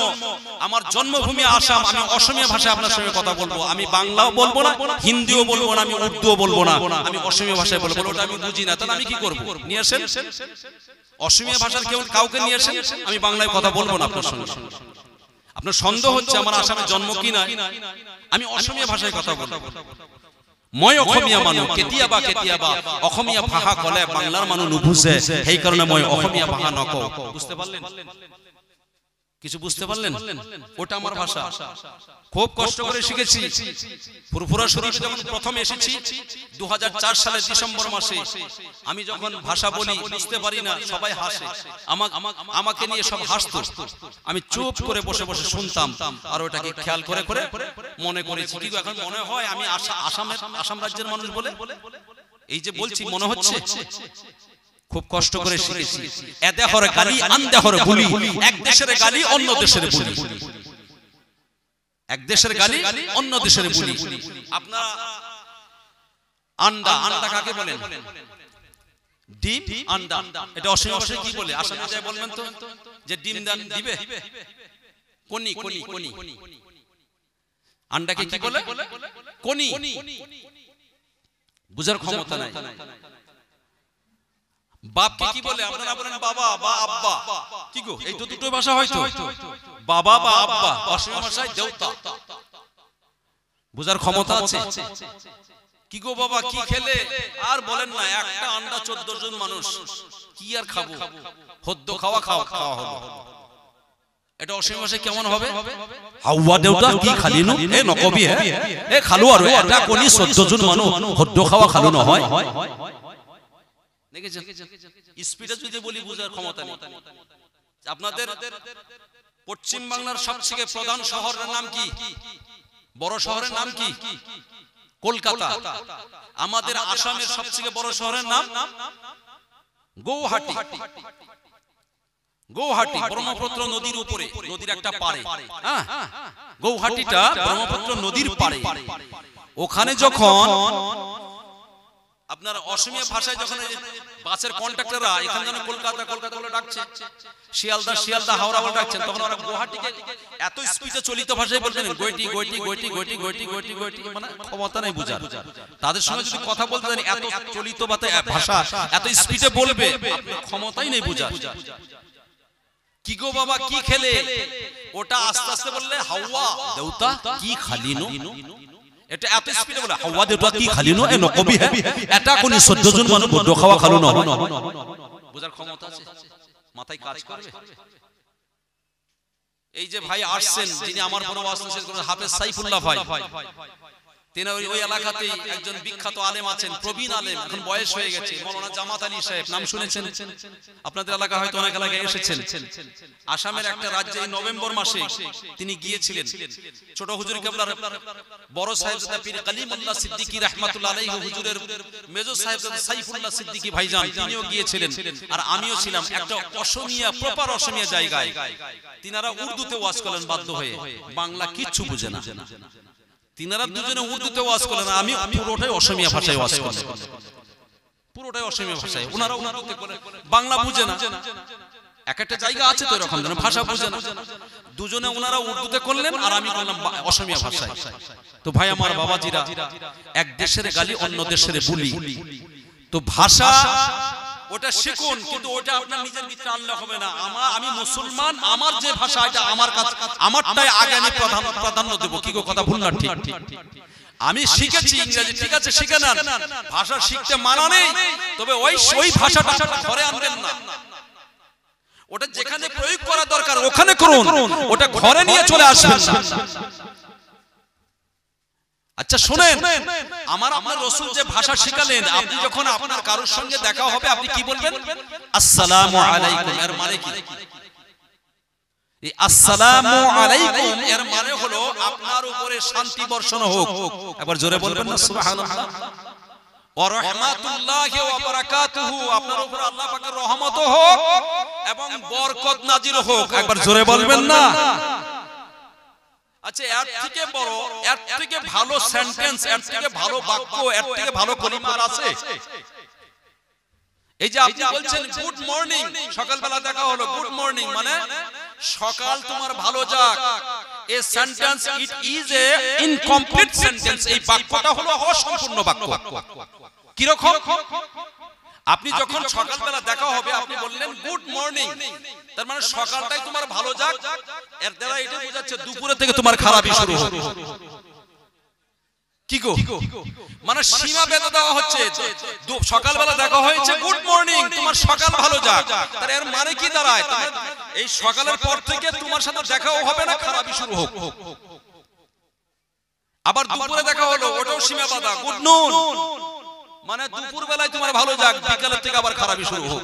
Speaker 1: আমার জন্মভূমি আসাম, আমি অসমীয়া ভাষায় আপনার সঙ্গে কথা বলবো। আমি বাংলাও বলবো না, হিন্দিও বলবো না, আমি উর্দুও বলবো না, আমি অসমীয়া ভাষায় বলবো। ওটা আমি বুঝি না, তাহলে আমি কি করব? নিয়ে আসেন অসমীয়া ভাষার কেউ কাউকে নিয়ে আসেন, আমি বাংলায় কথা বলবো না আপনার সঙ্গে। আপনার সন্দেহ হচ্ছে আমার আসামে জন্ম কি না, আমি অসমীয়া ভাষায় কথা বলবো। মই অসমীয়া মানুহ, কেতিয়াবা কেতিয়াবা অসমীয়া ভাষা কলে বাংলার মানুহ নুবুজে, সেই কারণে মই অসমীয়া ভাষা নকওঁ। বুঝতে পারলেন? কিছু বুঝতে পারলেন? ওটা আমার ভাষা, খুব কষ্ট করে শিখেছি। ফুরফুরা শরীফে যখন প্রথম এসেছি 2004 সালের ডিসেম্বর মাসে, আমি যখন ভাষা বলি বুঝতে পারি না, সবাই হাসে, আমাকে নিয়ে সব হাসতো। আমি চুপ করে বসে বসে শুনতাম আর ওটাকে খেয়াল করে করে মনে করেছি। কিন্তু এখন মনে হয় আমি আসাম রাজ্যের মানুষ বলে এই যে বলছি, মনে হচ্ছে খুব কষ্ট করে শিখেছি। এদেহরে গালি আনদেহরে বুলি, এক দেশের গালি অন্য দেশের বুলি, এক দেশের গালি অন্য দেশের বুলি। আপনারা আন্ডা, আন্ডা কাকে বলেন? ডিম, আন্ডা, এটা অসমীয়া ভাষায় কি বলে? আসামে যায় বলবেন তো যে ডিম দান দিবে, কোনি, কোনি, কোনি। আন্ডাকে কি বলে? কোনি। বুঝার ক্ষমতা নাই। বাপকে কি বলে? আপনারা বলেন বাবা বা আব্বা। কি গো, এই তো দুটো ভাষা হয়তো, বাবা বা আব্বা। অসমীয়া ভাষায় দেউতা। বুঝার ক্ষমতা আছে? কি গো বাবা কি খেলে? আর বলেন না, একটা আন্ডা 14 জন মানুষ, কি আর খাবো? হদ্দ খাওয়া খাওয়া হলো। এটা অসমীয়া ভাষায় কেমন হবে? হাওয়া দেউতা কি খালিনো এ নকবি হে এ খালু আর এটা কোনি 14 জন মানুষ হদ্দ খাওয়া খালু না হয়। দেখেছেন স্পিডে যদি বলি বুঝার ক্ষমতা নেই। আপনাদের পশ্চিম বাংলার সবথেকে প্রধান শহরের নাম কি? বড় শহরের নাম কি? কলকাতা। আমাদের আসামের সবথেকে বড় শহরের নাম গৌহাটি। গৌহাটি ব্রহ্মপুত্র নদীর উপরে, নদীর একটা পাড়ে। হ্যাঁ, গৌহাটিটা ব্রহ্মপুত্র নদীর পাড়ে। ওখানে যখন আপনার অসমীয়া ভাষায় যখন বাসের কন্ট্রাক্টররা এখানে যেন কলকাতা কলকাতা বলে ডাকছে, শিয়ালদা শিয়ালদা হাওড়া বলে ডাকছেন, তখন ওরা গুয়াহাটিকে এত স্পিডে চলিত ভাষায় বলছেন গোয়টি গোয়টি গোয়টি গোয়টি গোয়টি গোয়টি গোয়টি, মানে ক্ষমতা নাই বুঝার। তাদের সঙ্গে যদি কথা বলতে জানি এত চলিত ভাষা এত স্পিডে বলবে, ক্ষমতাই নেই বুঝার। কি গো বাবা কি খেলে? ওটা আস্তে আস্তে বললে হাওয়া দেউতা কি খালিনো, এটা এত স্পিডে বলে হাওয়া দেউতা কি খালিনো এ নকবি হে, এটা কোনি 14 জন মানুষ বড় খাওয়া খালু না। বুঝার ক্ষমতা আছে? মাথায় কাজ করবে? এই যে ভাই আসছেন, যিনি আমার বড় ওয়াজ শেষ করেন, হাফেজ সাইফুল্লাহ ভাই, তিনি ওই এলাকাতেই একজন বিখ্যাত আলেম আছেন, প্রবীণ আলেম, এখন বয়স হয়ে গেছে, মাওলানা জামাত আলী সাহেব, নাম শুনেছেন? আপনাদের এলাকা হয়তো অনেক এলাকায় এসেছেন। আসামের একটা রাজ্যে এই নভেম্বর মাসে তিনি গিয়েছিলেন। ছোট হুজুর কেবলার বড় সাহেবজাদা পীর কালিমুল্লাহ সিদ্দিকী রাহমাতুল্লাহ আলাইহি হুজুরের মেজো সাহেবজাদা সাইফুল্লাহ সিদ্দিকী ভাইজান, তিনিও গিয়েছিলেন, আর আমিও ছিলাম। একটা অসমীয়া, প্রপার অসমীয়া জায়গায় তিনারা উর্দুতে ওয়াজ করলেন বাধ্য হয়ে, বাংলা কিচ্ছু বুঝে না। তিনারা দুজনে উর্দুতে ওয়াজ করলেন, আমি পুরোটাই অসমীয়া ভাষায় ওয়াজ করলাম, পুরোটাই অসমীয়া ভাষায়। ওনারা উর্দুতে বলে, বাংলা বুঝে না। এক একটা জায়গা আছে তো এরকম যেন ভাষা বুঝে না, দুজনে ওনারা উর্দুতে করলেন আর আমি করলাম অসমীয়া ভাষায়। তো ভাই আমার বাবাজিরা, এক দেশের গালি অন্য দেশের বুলি, তো ভাষা ওটা শিখুন, কিন্তু ওটা আপনার নিজের ভিতরে আনলে হবে না। আমি মুসলমান, আমার যে ভাষা এটা আমার কাছে, আমারটাই আগে আমি প্রাধান্য দেব। কি গো, কথা ভুল না ঠিক? আমি শিখেছি ইংরেজি, ঠিক আছে শিখে নেন, ভাষা শিখতে মানা নেই, তবে ওই ভাষাটা ঘরে আনবেন না। ওটা যেখানে প্রয়োগ করা দরকার ওখানে করুন, ওটা ঘরে নিয়ে চলে আসবেন না। আচ্ছা শুনেন, আপনার রাসূল যে ভাষা শিখালেন, আপনি যখন আপনার কারোর সঙ্গে দেখা হবে আপনি কি বলবেন? আসসালামু আলাইকুম। এর মানে কি? এই আসসালামু আলাইকুম এর মানে হলো আপনার উপরে শান্তি বর্ষণ হোক। একবার জোরে বলবেন না সুবহানাল্লাহ। ওয়া রাহমাতুল্লাহি ওয়া বারাকাতুহু, আপনার উপর আল্লাহ পাকের রহমত হোক এবং বরকত নাজিল হোক। একবার জোরে বলবেন না? আচ্ছা, এর থেকে বড়, এর থেকে ভালো সেন্টেন্স, এর থেকে ভালো বাক্য, এর থেকে ভালো কলিমা আছে? এই যে আপনি বলছেন গুড মর্নিং, সকালবেলা দেখা হলো, গুড মর্নিং মানে সকাল তোমার ভালো যাক। এই sentence it is a incomplete sentence. এই বাক্যটা হলো অসম্পূর্ণ বাক্য। কি রকম? আপনি যখন সকালবেলা দেখা হবে আপনি বললেন গুড মর্নিং, তার মানে সকালটাই তোমার ভালো যাক, এর দ্বারা এটা বোঝাচ্ছে দুপুরে থেকে তোমার খারাপই শুরু হবে। কি গো, মানে সীমা বেঁধে দেওয়া হচ্ছে। সকালবেলা দেখা হয়েছে গুড মর্নিং, তোমার সকাল ভালো যাক, তার এর মানে কি দাঁড়ায়? এই সকালের পর থেকে তোমার সাথে দেখাও হবে না, খারাপই শুরু হোক। আবার দুপুরে দেখা হলো, ওটাও সীমা বাঁধা, গুড নুন মানে দুপুর বেলায় তোমার ভালো যাক, বিকালের থেকে আবার খারাপই শুরু হোক।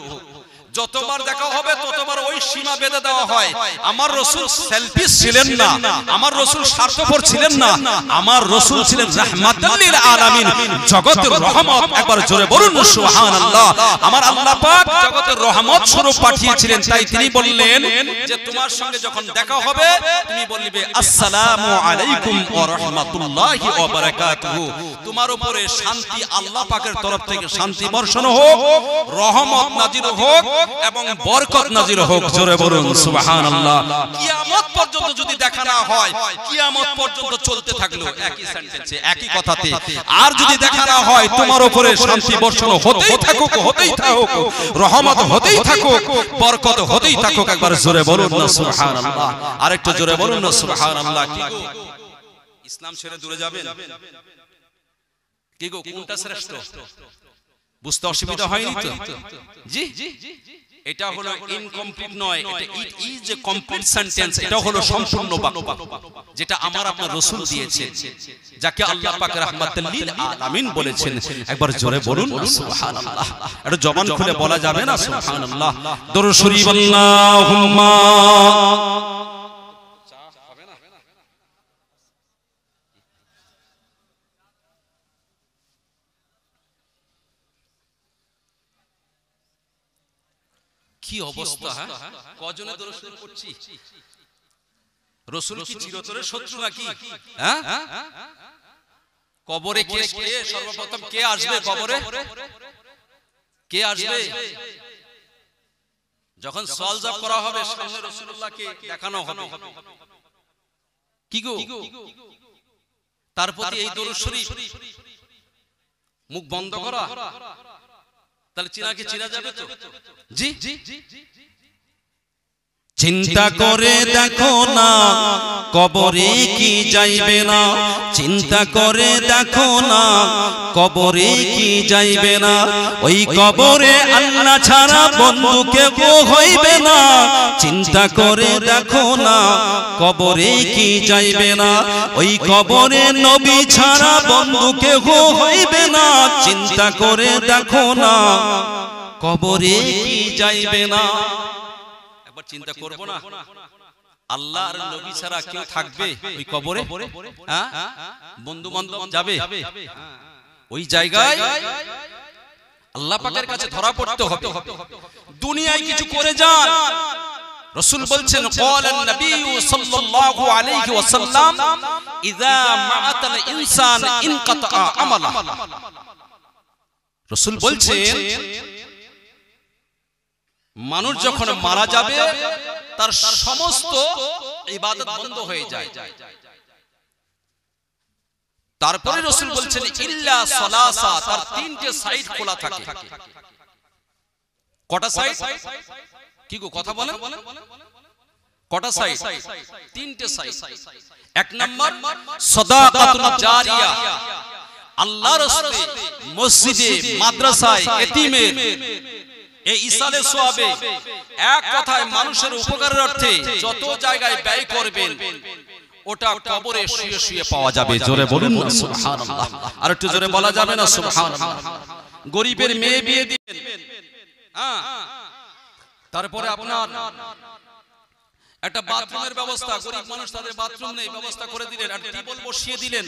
Speaker 1: যতবার দেখা হবে ততবার ওই সীমা বেঁধে দেওয়া হয়। আমার রাসূল সেলফিশ ছিলেন না, আমার রাসূল স্বার্থপর ছিলেন না, আমার রাসূল ছিলেন রাহমাতাল লিল আলামিন, জগতের রহমত। একবার জোরে বলুন সুবহানাল্লাহ। আমার আল্লাহ পাক জগতের রহমত স্বরূপ পাঠিয়েছিলেন, তাই তিনি বললেন যে তোমার সঙ্গে যখন দেখা হবে তুমি বলবে আসসালামু আলাইকুম ওয়া রাহমাতুল্লাহি ওয়া বারাকাতুহু, তোমার উপরে শান্তি আল্লাহ পাকের তরফ থেকে শান্তি বর্ষণ হোক, রহমত নাজিল হোক এবং বরকত নাজিল হোক। জোরে বলুন সুবহানাল্লাহ। কিয়ামত পর্যন্ত যদি দেখা না হয়, কিয়ামত পর্যন্ত চলতে থাকলো একই সেন্টেন্সে একই কথাতে, আর যদি দেখা না হয় তোমার উপরে শান্তি বর্ষণ হতেই থাকুক, হতেই থাকুক, রহমত হতেই থাকুক, বরকত হতেই থাকুক। একবার জোরে বলুন না সুবহানাল্লাহ। আরেকটু জোরে বলুন না সুবহানাল্লাহ। কি গো, ইসলাম ছেড়ে দূরে যাবেন? কি গো, কোনটা শ্রেষ্ঠ? বুঝতে অসুবিধা হয়নি তো? জি, এটা হলো ইনকমপ্লিট নয়, এটা it is a complete sentence. এটা হলো সম্পূর্ণ বাক্য যেটা আমার আপনার রাসূল দিয়েছেন, যাকে আল্লাহ পাক রাহমাতাল লিল আলামিন বলেছেন। একবার জোরে বলুন সুবহানাল্লাহ। এটা জবান খুলে বলা যাবে না সুবহানাল্লাহ। দরুদ শরীফ আল্লাহুম্মা। কি অবস্থা, কজনে দরুদ শরীফ পড়ছি? রাসূল কি চিরতরে শত্রু নাকি? হ্যাঁ, কবরে কে সর্বপ্রথম কে আসবে? কবরে কে আসবে? যখন সওয়াল-জবাব করা হবে সামনে রাসূলুল্লাহকে দেখানো হবে। কি গো, তার প্রতি এই দরুদ শরীফ মুখ বন্ধ করা, তাহলে চিনাকে চিনা যাবে তো? জি, চিন্তা করে দেখো না কবরে কি যাইবে না, চিন্তা করে দেখো না কবরে কি যাইবে না, ওই কবরে আল্লাহ ছাড়া বন্ধু কেউ হইবে না। চিন্তা করে দেখো না কবরে কি যাইবে না, ওই কবরে নবী ছাড়া বন্ধু কেউ হইবে না। চিন্তা করে দেখো না কবরে কি যাইবে না। একবার চিন্তা করব না, আল্লাহ আর নবী ছাড়া কেউ থাকবে ওই কবরে? হ্যাঁ, বন্ধু বান্ধব যাবে ওই জায়গায়? আল্লাহ পাকের কাছে ধরা পড়তে হবে। দুনিয়ায় কিছু করে যান, রাসূল বলছেন ক্বালান নবী সাল্লাল্লাহু আলাইহি ওয়াসাল্লাম ইযা মাআতাল ইনসান ইনকাতা আমালা। রাসূল বলছেন মানুষ যখন মারা যাবে তার সমস্ত ইবাদত বন্ধ হয়ে যায়। তারপরে রাসূল বলছেন ইল্লা সালাসা, তার তিনটে সাইড খোলা থাকে। কটা সাইড? কি গো কথা বলেন? কটা সাইড? তিনটে সাইড। এক নাম্বার সাদাকাতুল জারিয়া, আল্লাহর রাস্তায় মসজিদে মাদ্রাসায় এতিমে এই ইসালে সওয়াবে এক কথায় মানুষের উপকারের অর্থে যত জায়গায় ব্যয় করবেন ওটা কবরে শুয়ে শুয়ে পাওয়া যাবে। জোরে বলুন না সুবহানাল্লাহ। আর একটু জোরে বলা যাবে না সুবহানাল্লাহ? গরিবের মেয়ে বিয়ে দিবেন, তারপরে আপনার একটা বাথরুমের ব্যবস্থা, গরিব মানুষ তাদের বাথরুম নেই, ব্যবস্থা করে দিলেন, আর টিউবওয়েল বসিয়ে দিলেন,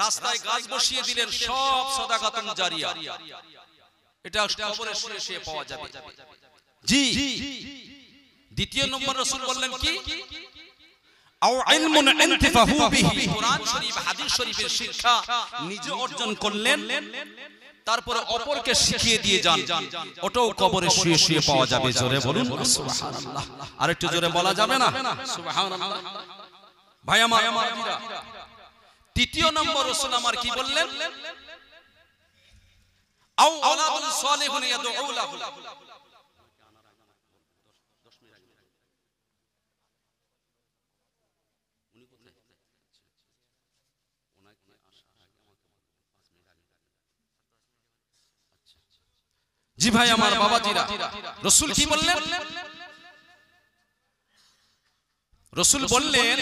Speaker 1: রাস্তায় গাছ বসিয়ে দিলেন, সব সাদাকাতুন জারিয়া। এটা কবরে শুয়ে শুয়ে পাওয়া যাবে। জি। দ্বিতীয় নম্বর রাসূল বললেন কি? আও ইলমুন ইনতিফাহু বিহি, কোরআন শরীফ হাদিস শরীফের শিক্ষা নিজে অর্জন করলেন, তারপরে অপরকে শিখিয়ে দিয়ে যান, ওটাও কবরে শুয়ে শুয়ে পাওয়া যাবে। জোরে বলুন সুবহানাল্লাহ। আর একটু জোরে বলা যাবে না সুবহানাল্লাহ? ভাই আমার, তৃতীয় নম্বর রাসূল আমার কি বললেন? আও আওলাদুন সালিহুন ইয়াদউ লাহু, জি ভাই আমার বাবাজিরা, রাসূল কি বললেন? রাসূল বললেন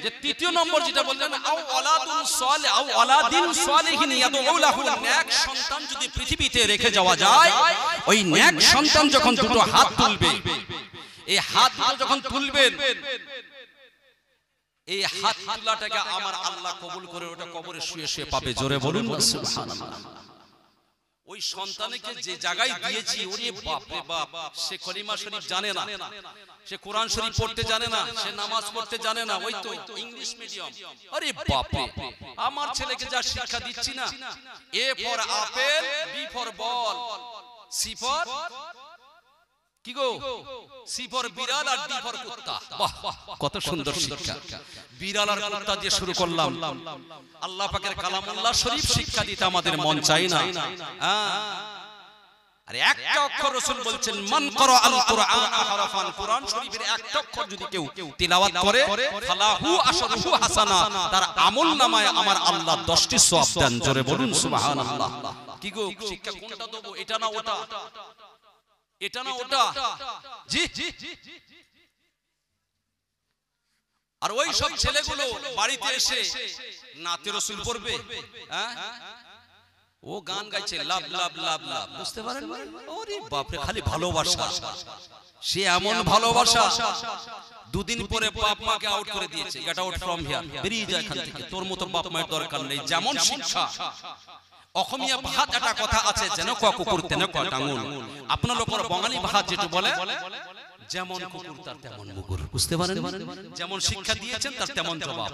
Speaker 1: যে তৃতীয় নম্বর যেটা বললেন আও ওয়ালাদুন সালিহ আও ওয়ালাদিন সালিহিন ইয়াদউ লাহু, নেক সন্তান যদি পৃথিবীতে রেখে যাওয়া যায়, ওই নেক সন্তান যখন দুটো হাত তুলবে, এই হাত যখন তুলবেন, এই হাত তোলাটাকে আমার আল্লাহ কবুল করে ওটা কবরে শুয়ে শুয়ে পাবে। জোরে বলুন সুবহানাল্লাহ। ওই সন্তানকে যে জায়গায় দিয়েছি, ওরে বাপ রে বাপ, সে কলিমা শরীফ জানে না, সে কোরআন শরীফ পড়তে জানে না, সে নামাজ পড়তে জানে না, ওই তো ইংলিশ মিডিয়াম। আরে বাপ রে, আমার ছেলেকে যা শিক্ষা দিচ্ছি না, A for apple, B for ball, C for কি গো, সি ফর বিড়াল, আর ডি ফর কুত্তা। বাহ, কত সুন্দর শিক্ষা। বিড়াল আর কুত্তা দিয়ে শুরু করলাম, আল্লাহ পাকের কালামুল্লাহ শরীফ শিক্ষা দিতে আমাদের মন চাই না? আরে একটা অক্ষর রাসূল বলছেন মান করা আল কুরআন হারাফান, কোরআন শরীফের একটা অক্ষর যদি কেউ তিলাওয়াত করে ফালাহু আশরু হাসানা, তার আমলনামায় আমার আল্লাহ 10টি সওয়াব দেন। জোরে বলুন সুবহানাল্লাহ। কি গো, শিক্ষা কোনটা দেব? এটা না ওটা, এটা না ওটা? জি। আর ওই সব ছেলেগুলো বাড়িতে এসে নাতে রাসূল পড়বে, ও গান গাইছে লাভ লাভ লাভ লাভ, বুঝতে পারেন? ওরে বাপ রে, খালি ভালোবাসা, সে এমন ভালোবাসা, দুদিন পরে বাপ মাকে আউট করে দিয়েছে, গেট আউট ফ্রম হিয়ার, বেরিয়ে যায় এখান থেকে, তোর মতো বাপ মায়ের দরকার নেই। যেমন শিক্ষা, অসমীয়া ভাষাত একটা কথা আছে, যেন কোয়া কুকুর তেন কোয়া টাঙুল। আপনার লোকের বাঙালি ভাষা যেটা বলে যেমন কুকুর তার তেমন মুগুর, বুঝতে পারেন? যেমন শিক্ষা দিয়েছেন তার তেমন জবাব।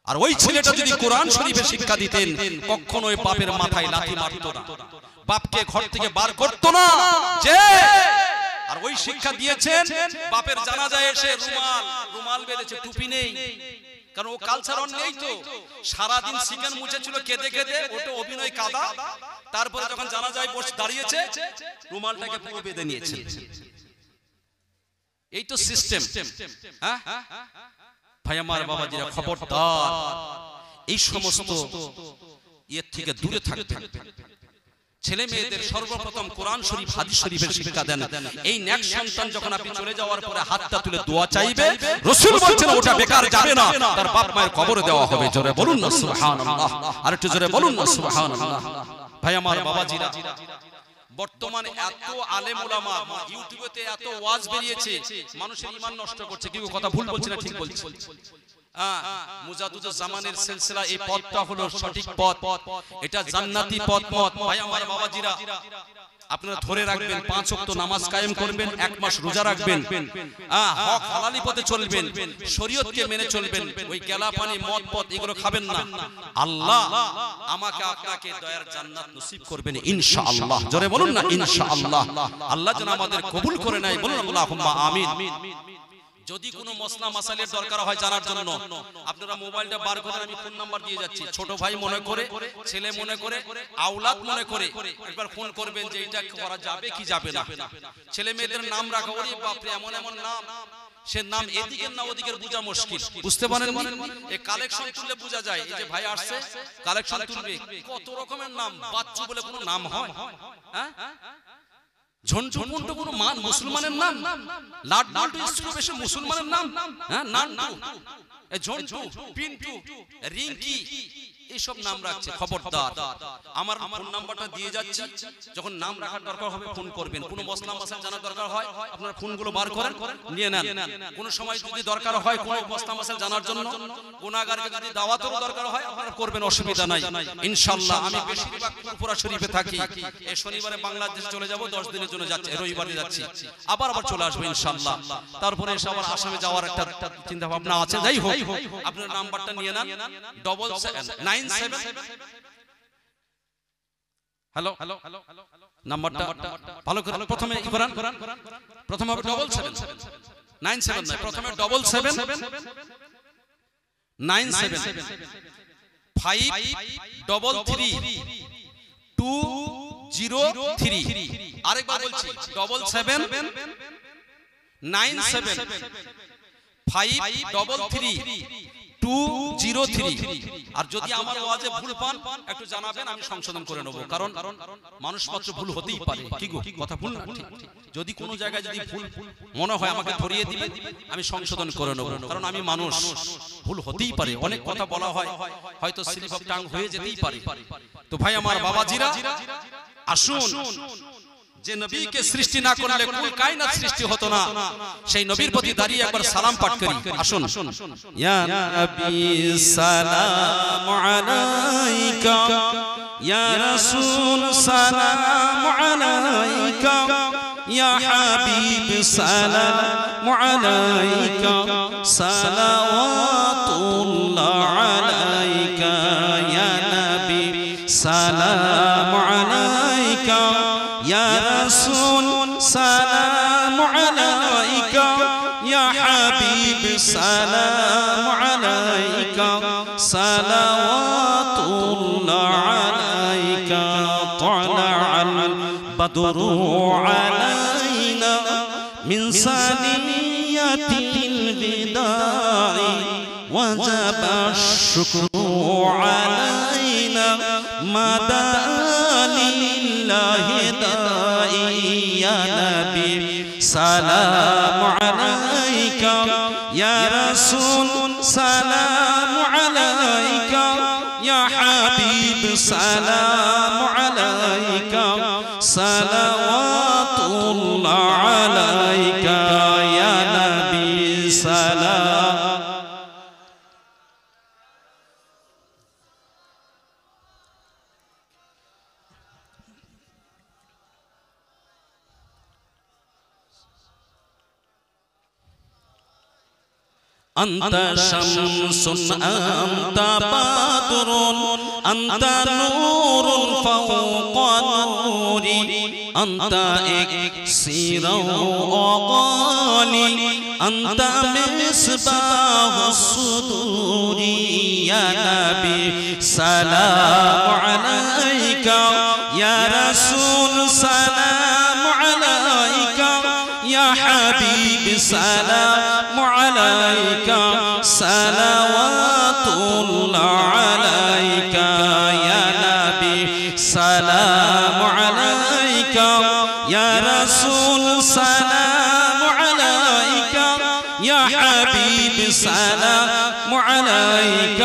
Speaker 1: আর ওই ছেলেটা যদি কোরআন শরীফে শিক্ষা দিতেন, কখনোই বাপের মাথায় লাথি মারতো না, বাপকে ঘর থেকে বার করতো না। যে আর ওই শিক্ষা দিয়েছেন, বাপের জানাজায় এসে রুমাল বেঁধেছে, টুপি নেই, কারণ ও কালচার অন নেই তো, সারাদিন চিকেন মুছেছিল কেঁদে কেঁদে, ওটা অভিনয় কাদা। তারপরে যখন জানাজায় বসে দাঁড়িয়েছে, রুমালটাকে পুরো বেঁধে নিয়েছে। এই তো সিস্টেম। হ্যাঁ ভাই আমার বাবাজিরা, খবরদার এই সমস্ত ইয়ের থেকে দূরে থাকতে। ছেলে মেয়েদের সর্বপ্রথম কোরআন শরীফ হাদিস শরীফের শিক্ষা দেন। এই নেক সন্তান যখন আপনি চলে যাওয়ার পরে হাতটা তুলে দোয়া চাইবে, রাসূল বলেছেন ওটা বেকার যাবে না, তার বাপ মায়ের কবরে দেওয়া হবে। জোরে বলুন না সুবহানাল্লাহ। আর একটু জোরে বলুন না সুবহানাল্লাহ। ভাই আমার বাবাজিরা, বর্তমানে এত আলেম উলামা, ইউটিউবেতে এত ওয়াজ বেরিয়েছে, মানুষের ঈমান নষ্ট করছে। কি কথা ভুল বলছি না ঠিক বলছি? মুজাদ্দিদুজ জামানের সিলসিলা, এই পথটা হলো সঠিক পথ, এটা জান্নাতি পথ। ভাই আমার বাবাজিরা, আপনারা ধরে রাখবেন, 5 ওয়াক্ত নামাজ কায়েম করবেন, 1 মাস রোজা রাখবেন, হক হালালি পথে চলবেন, শরীয়তকে মেনে চলবেন, ওই গেলা পানি মদ পথ এগুলো খাবেন না। আল্লাহ আমাকে আপনাকে দয়ার জান্নাত নসিব করবেন ইনশাআল্লাহ। জোরে বলুন না ইনশাআল্লাহ। আল্লাহ যেন আমাদের কবুল করে নেয়, বলুন আল্লাহুম্মা আমিন। যদি কোনো মশলা মাসালের দরকার হয় জানার জন্য আপনারা মোবাইলটা বার করেন, আমি ফোন নাম্বার দিয়ে যাচ্ছি। ছোট ভাই মনে করে, ছেলে মনে করে, আওলাদ মনে করে একবার ফোন করবেন যে এটা করা যাবে কি যাবে না। ছেলে মেয়েদের নাম রাখা, ওরে বাপ রে এমন এমন নাম, সে নাম এদিকের না ওদিকের বোঝা মুশকিল, বুঝতে পারেন? এই কালেকশন তুললে বোঝা যায়। এই যে ভাই আসছে কালেকশন তুলবে, কত রকমের নাম, বাচ্চু বলে কোনো নাম হয়? হ্যাঁ, ঝন্টু মন্টু কোনো মুসলমানের নাম? লাট লাটু স্ক্রু বেশি মুসলমানের নাম? হ্যাঁ, নান্টু, ঝন্টু, পিন্টু, রিঙ্কি, এইসব নাম রাখছে। খবরদার, আমার ফোন নাম্বারটা দিয়ে যাচ্ছি, যখন নাম রাখার দরকার হবে ফোন করবেন। কোনো মশলা মাসাল জানার দরকার হয় আপনারা ফোনগুলো বার করেন, নিয়ে নেন। কোনো সময় যদি দরকার হয় কোনো মশলা মাসাল জানার জন্য, গুনাহগারকে যদি দাওয়াতের দরকার হয় আপনারা করবেন, অসুবিধা নাই ইনশাআল্লাহ। আমি বেশিরভাগ ফুরফুরা শরীফে থাকি। এই শনিবারে বাংলাদেশ চলে যাব, 10 দিনের জন্য যাচ্ছি, রবিবারে যাচ্ছি, আবার চলে আসবো ইনশাআল্লাহ। তারপরে এসে আবার আসামে যাওয়ার একটা চিন্তা ভাবনা আছে। যাই হোক, আপনার নাম্বারটা নিয়ে নেন, 97 হ্যালো নাম্বারটা ভালো করে প্রথমে ই করেন, প্রথমে হবে 7797 নয়, প্রথমে 7797533203। আরেকবার বলছি 7797533203। আর যদি আমার ওয়াজে ভুল পান একটু জানাবেন, আমি সংশোধন করে নেব। কারণ মানুষ মাত্র ভুল হতেই পারে, কি গো কথা ভুল না? যদি কোনো জায়গায় যদি ভুল মনে হয় আমাকে ধরিয়ে দিবেন, আমি সংশোধন করে নেব। কারণ আমি মানুষ, ভুল হতেই পারে, অনেক কথা বলা হয়, হয়তো স্লিপ অফ টাং হয়ে যেতেই পারে। তো ভাই আমার বাবাজিরা, আসুন, যে নবীকে সৃষ্টি না করলে কুল কায়নাত সৃষ্টি হতো না, সেই নবীর প্রতি দাঁড়িয়ে একবার সালাম পাঠ করি। আসুন। ইয়া নবী সালামু আলাইকা, ইয়া রাসূল সালামু আলাইকা, ইয়া হাবিব সালামু আলাইকা, সালাওয়াতুল্লাহ আলাইকা, ইয়া নবী সালামু আলাইকা, ইয়া রাসূল সালামু আলাইকা, ইয়া হাবিব সালামু আলাইকা, সালাওয়াতুল্লাহ আলাইকা, তালাআল বাদরু আলাইনা মিন সানিয়াতিল বিদাই, ওয়াজাবা আশ-শুকরু আলাইনা মাদা লিল্লাহি দাই, ইয়া নবী সালামু আলাইকা, ইয়া রাসূল সালামু আলাইকা, ইয়া হাবিব সালামু আলাইকা, সালাওয়াতুল্লাহ আলাইকা, ইয়া নবী সালাম। أنت شمس أنت بدر أنت نور فوق نوري أنت إكسير وغالي أنت مصباح الصدور يا نبي سلام عليك يا رسول سلام عليك يا حبيب سلام عليك صلوات الله عليك يا نبي سلام عليك يا رسول سلام عليك يا حبيب سلام عليك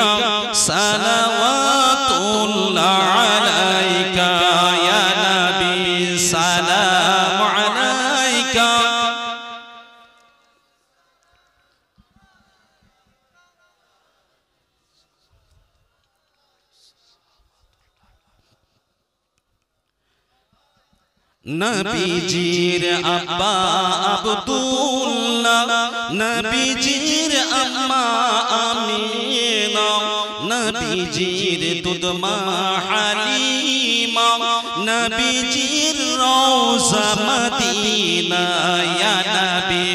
Speaker 1: صلوات الله عليك يا نبي سلام عليك. নবীজির আব্বা আব্দুল্লাহ, নবীজির আম্মা আমিনা, নবীজির দুধমা হালিমা, নবীজির রওজা মদিনা। ইয়া নবী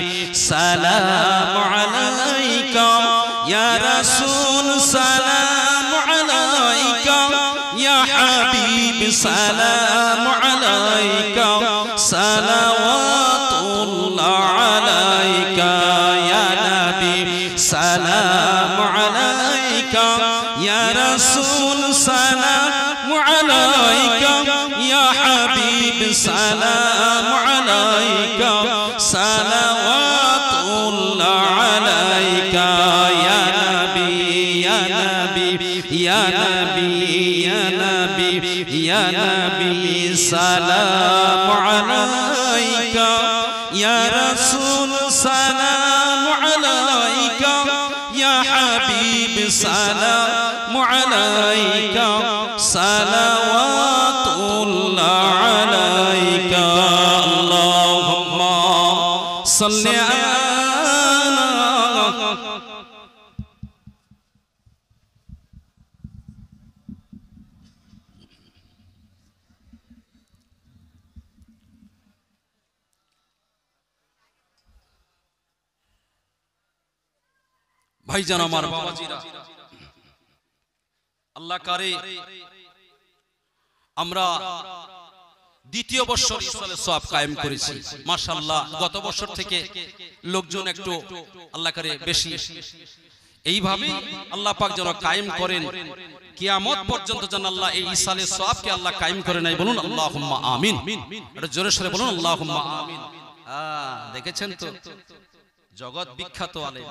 Speaker 1: সালাম আলাইকা, ইয়া রাসূল সালাম আলাইকা, ইয়া হাবিব সালাম আলাইকা, সালাওয়াতুল্লাহ আলাইকা। ইয়া নবী সালাম আলাইকা, ইয়া রাসূল সালাম আলাইকা, ইয়া হাবিব সালাম আলাইকা, সালাওয়াতুল্লাহ আলাইকা। ইয়া নবী ইয়া নবী ইয়া নবী ইয়া নবী ইয়া নবী সালাম আলাইকা, ইয়া রাসূল সালাম আলাইকা, ইয়া হাবিব সালাম আলাইকা, সালাওয়াতুল্লাহ আলাইকা। আল্লাহুম্মা সাল্লি আলা ভাইজান আমার বাবাজিরা, আল্লাহ কারে আমরা দ্বিতীয় বছর ইসলামের সওয়াব কায়েম করেছি মাশাআল্লাহ। গত বছর থেকে লোকজন একটু আল্লাহ কারে বেশি, এইভাবে আল্লাহ পাক যেন কায়েম করেন কিয়ামত পর্যন্ত, যেন আল্লাহ এই ইসলামের সওয়াবকে আল্লাহ কায়েম করে নাই। বলুন আল্লাহুম্মা আমিন। এটা জোরে সোরে বলুন আল্লাহুম্মা আমিন। দেখেছেন তো জগৎ বিখ্যাত আলেম,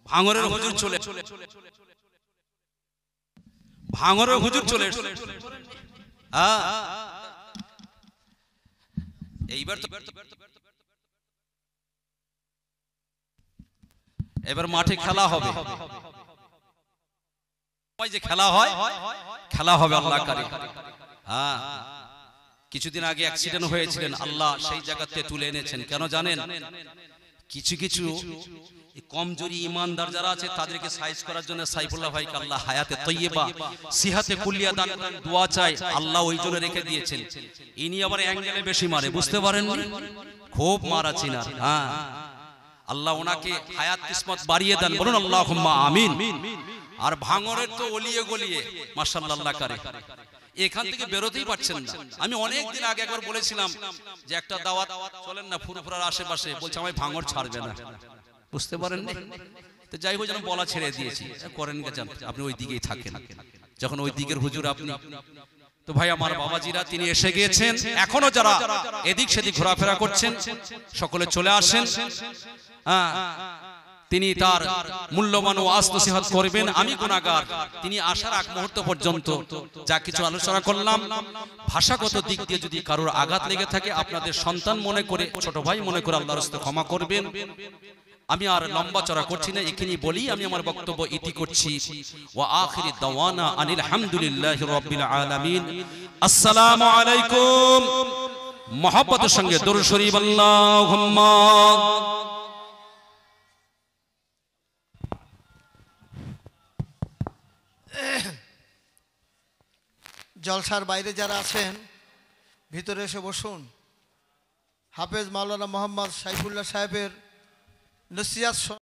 Speaker 1: ভাঙরের হুজুর চলে, ভাঙরের হুজুর চলে। এইবার তো এবার মাঠে খেলা হবে, যে খেলা হয় খেলা হবে আল্লাহ কারে। কিছুদিন আগে অ্যাক্সিডেন্ট হয়েছিলেন, আল্লাহ সেই জায়গাতে তুলে এনেছেন। কেন জানেন? কিছু কিছু কমজোরি ইমানদার যারা আছে তাদেরকে সাইজ করার জন্য সাইফুল্লাহ ভাইকে আল্লাহ হায়াতে তৈয়বা সিহাতে কুল্লিয়া দান করেন, দোয়া চাই, আল্লাহ ওই জন্য রেখে দিয়েছেন। ইনি আবার অ্যাঙ্গেলে বেশি মারে, বুঝতে পারেন, খুব মারা চিনা। আল্লাহ ওনাকে হায়াত কিসমত বাড়িয়ে দেন। বলুন আল্লাহুম্মা আমিন। আর ভাঙরের তো অলিয়ে গলিয়ে মাশাআল্লাহ আল্লাহ কারে, এখান থেকে বেরোতেই পারছেন না। আমি অনেক দিন আগে একবার বলেছিলাম যে একটা দাওয়াত চলেন না ফুরফুরার আশেপাশে, বলছে আমায় ভাঙর ছাড়বে না, বুঝতে পারেন। তো যাই হোক, যেন বলা ছেড়ে দিয়েছি, করেন আপনি ওই দিকেই থাকেন, যখন ওই দিকের হুজুর আপনি। তো ভাই আমার বাবাজিরা, তিনি এসে গিয়েছেন। এখনো যারা এদিক সেদিক ঘোরাফেরা করছেন সকলে চলে আসেন। তিনি তার মূল্যবান ওয়াজ নসিহত করবেন। আমি গুনাহগার, তিনি আসার আগ মুহূর্ত পর্যন্ত যা কিছু আলোচনা করলাম, ভাষাগত দিক দিয়ে যদি কারোর আঘাত লেগে থাকে আপনাদের সন্তান মনে করে, ছোট ভাই মনে করে আল্লাহর রাস্তায় ক্ষমা করবেন। আমি আর লম্বা চড়া করছি না, এখানেই বলি আমি আমার বক্তব্য ইতি করছি। ওয়া আখিরি দাওয়ানা আনিল হামদুলিল্লাহি রাব্বিল আলামিন। আসসালামু আলাইকুম। মহব্বতের সঙ্গে দরুদ শরীফ আল্লাহুম্মা।
Speaker 2: জলসার বাইরে যারা আছেন ভিতরে এসে বসুন। হাফেজ মাওলানা মোহাম্মদ সাইফুল্লাহ সাহেবের নসিহত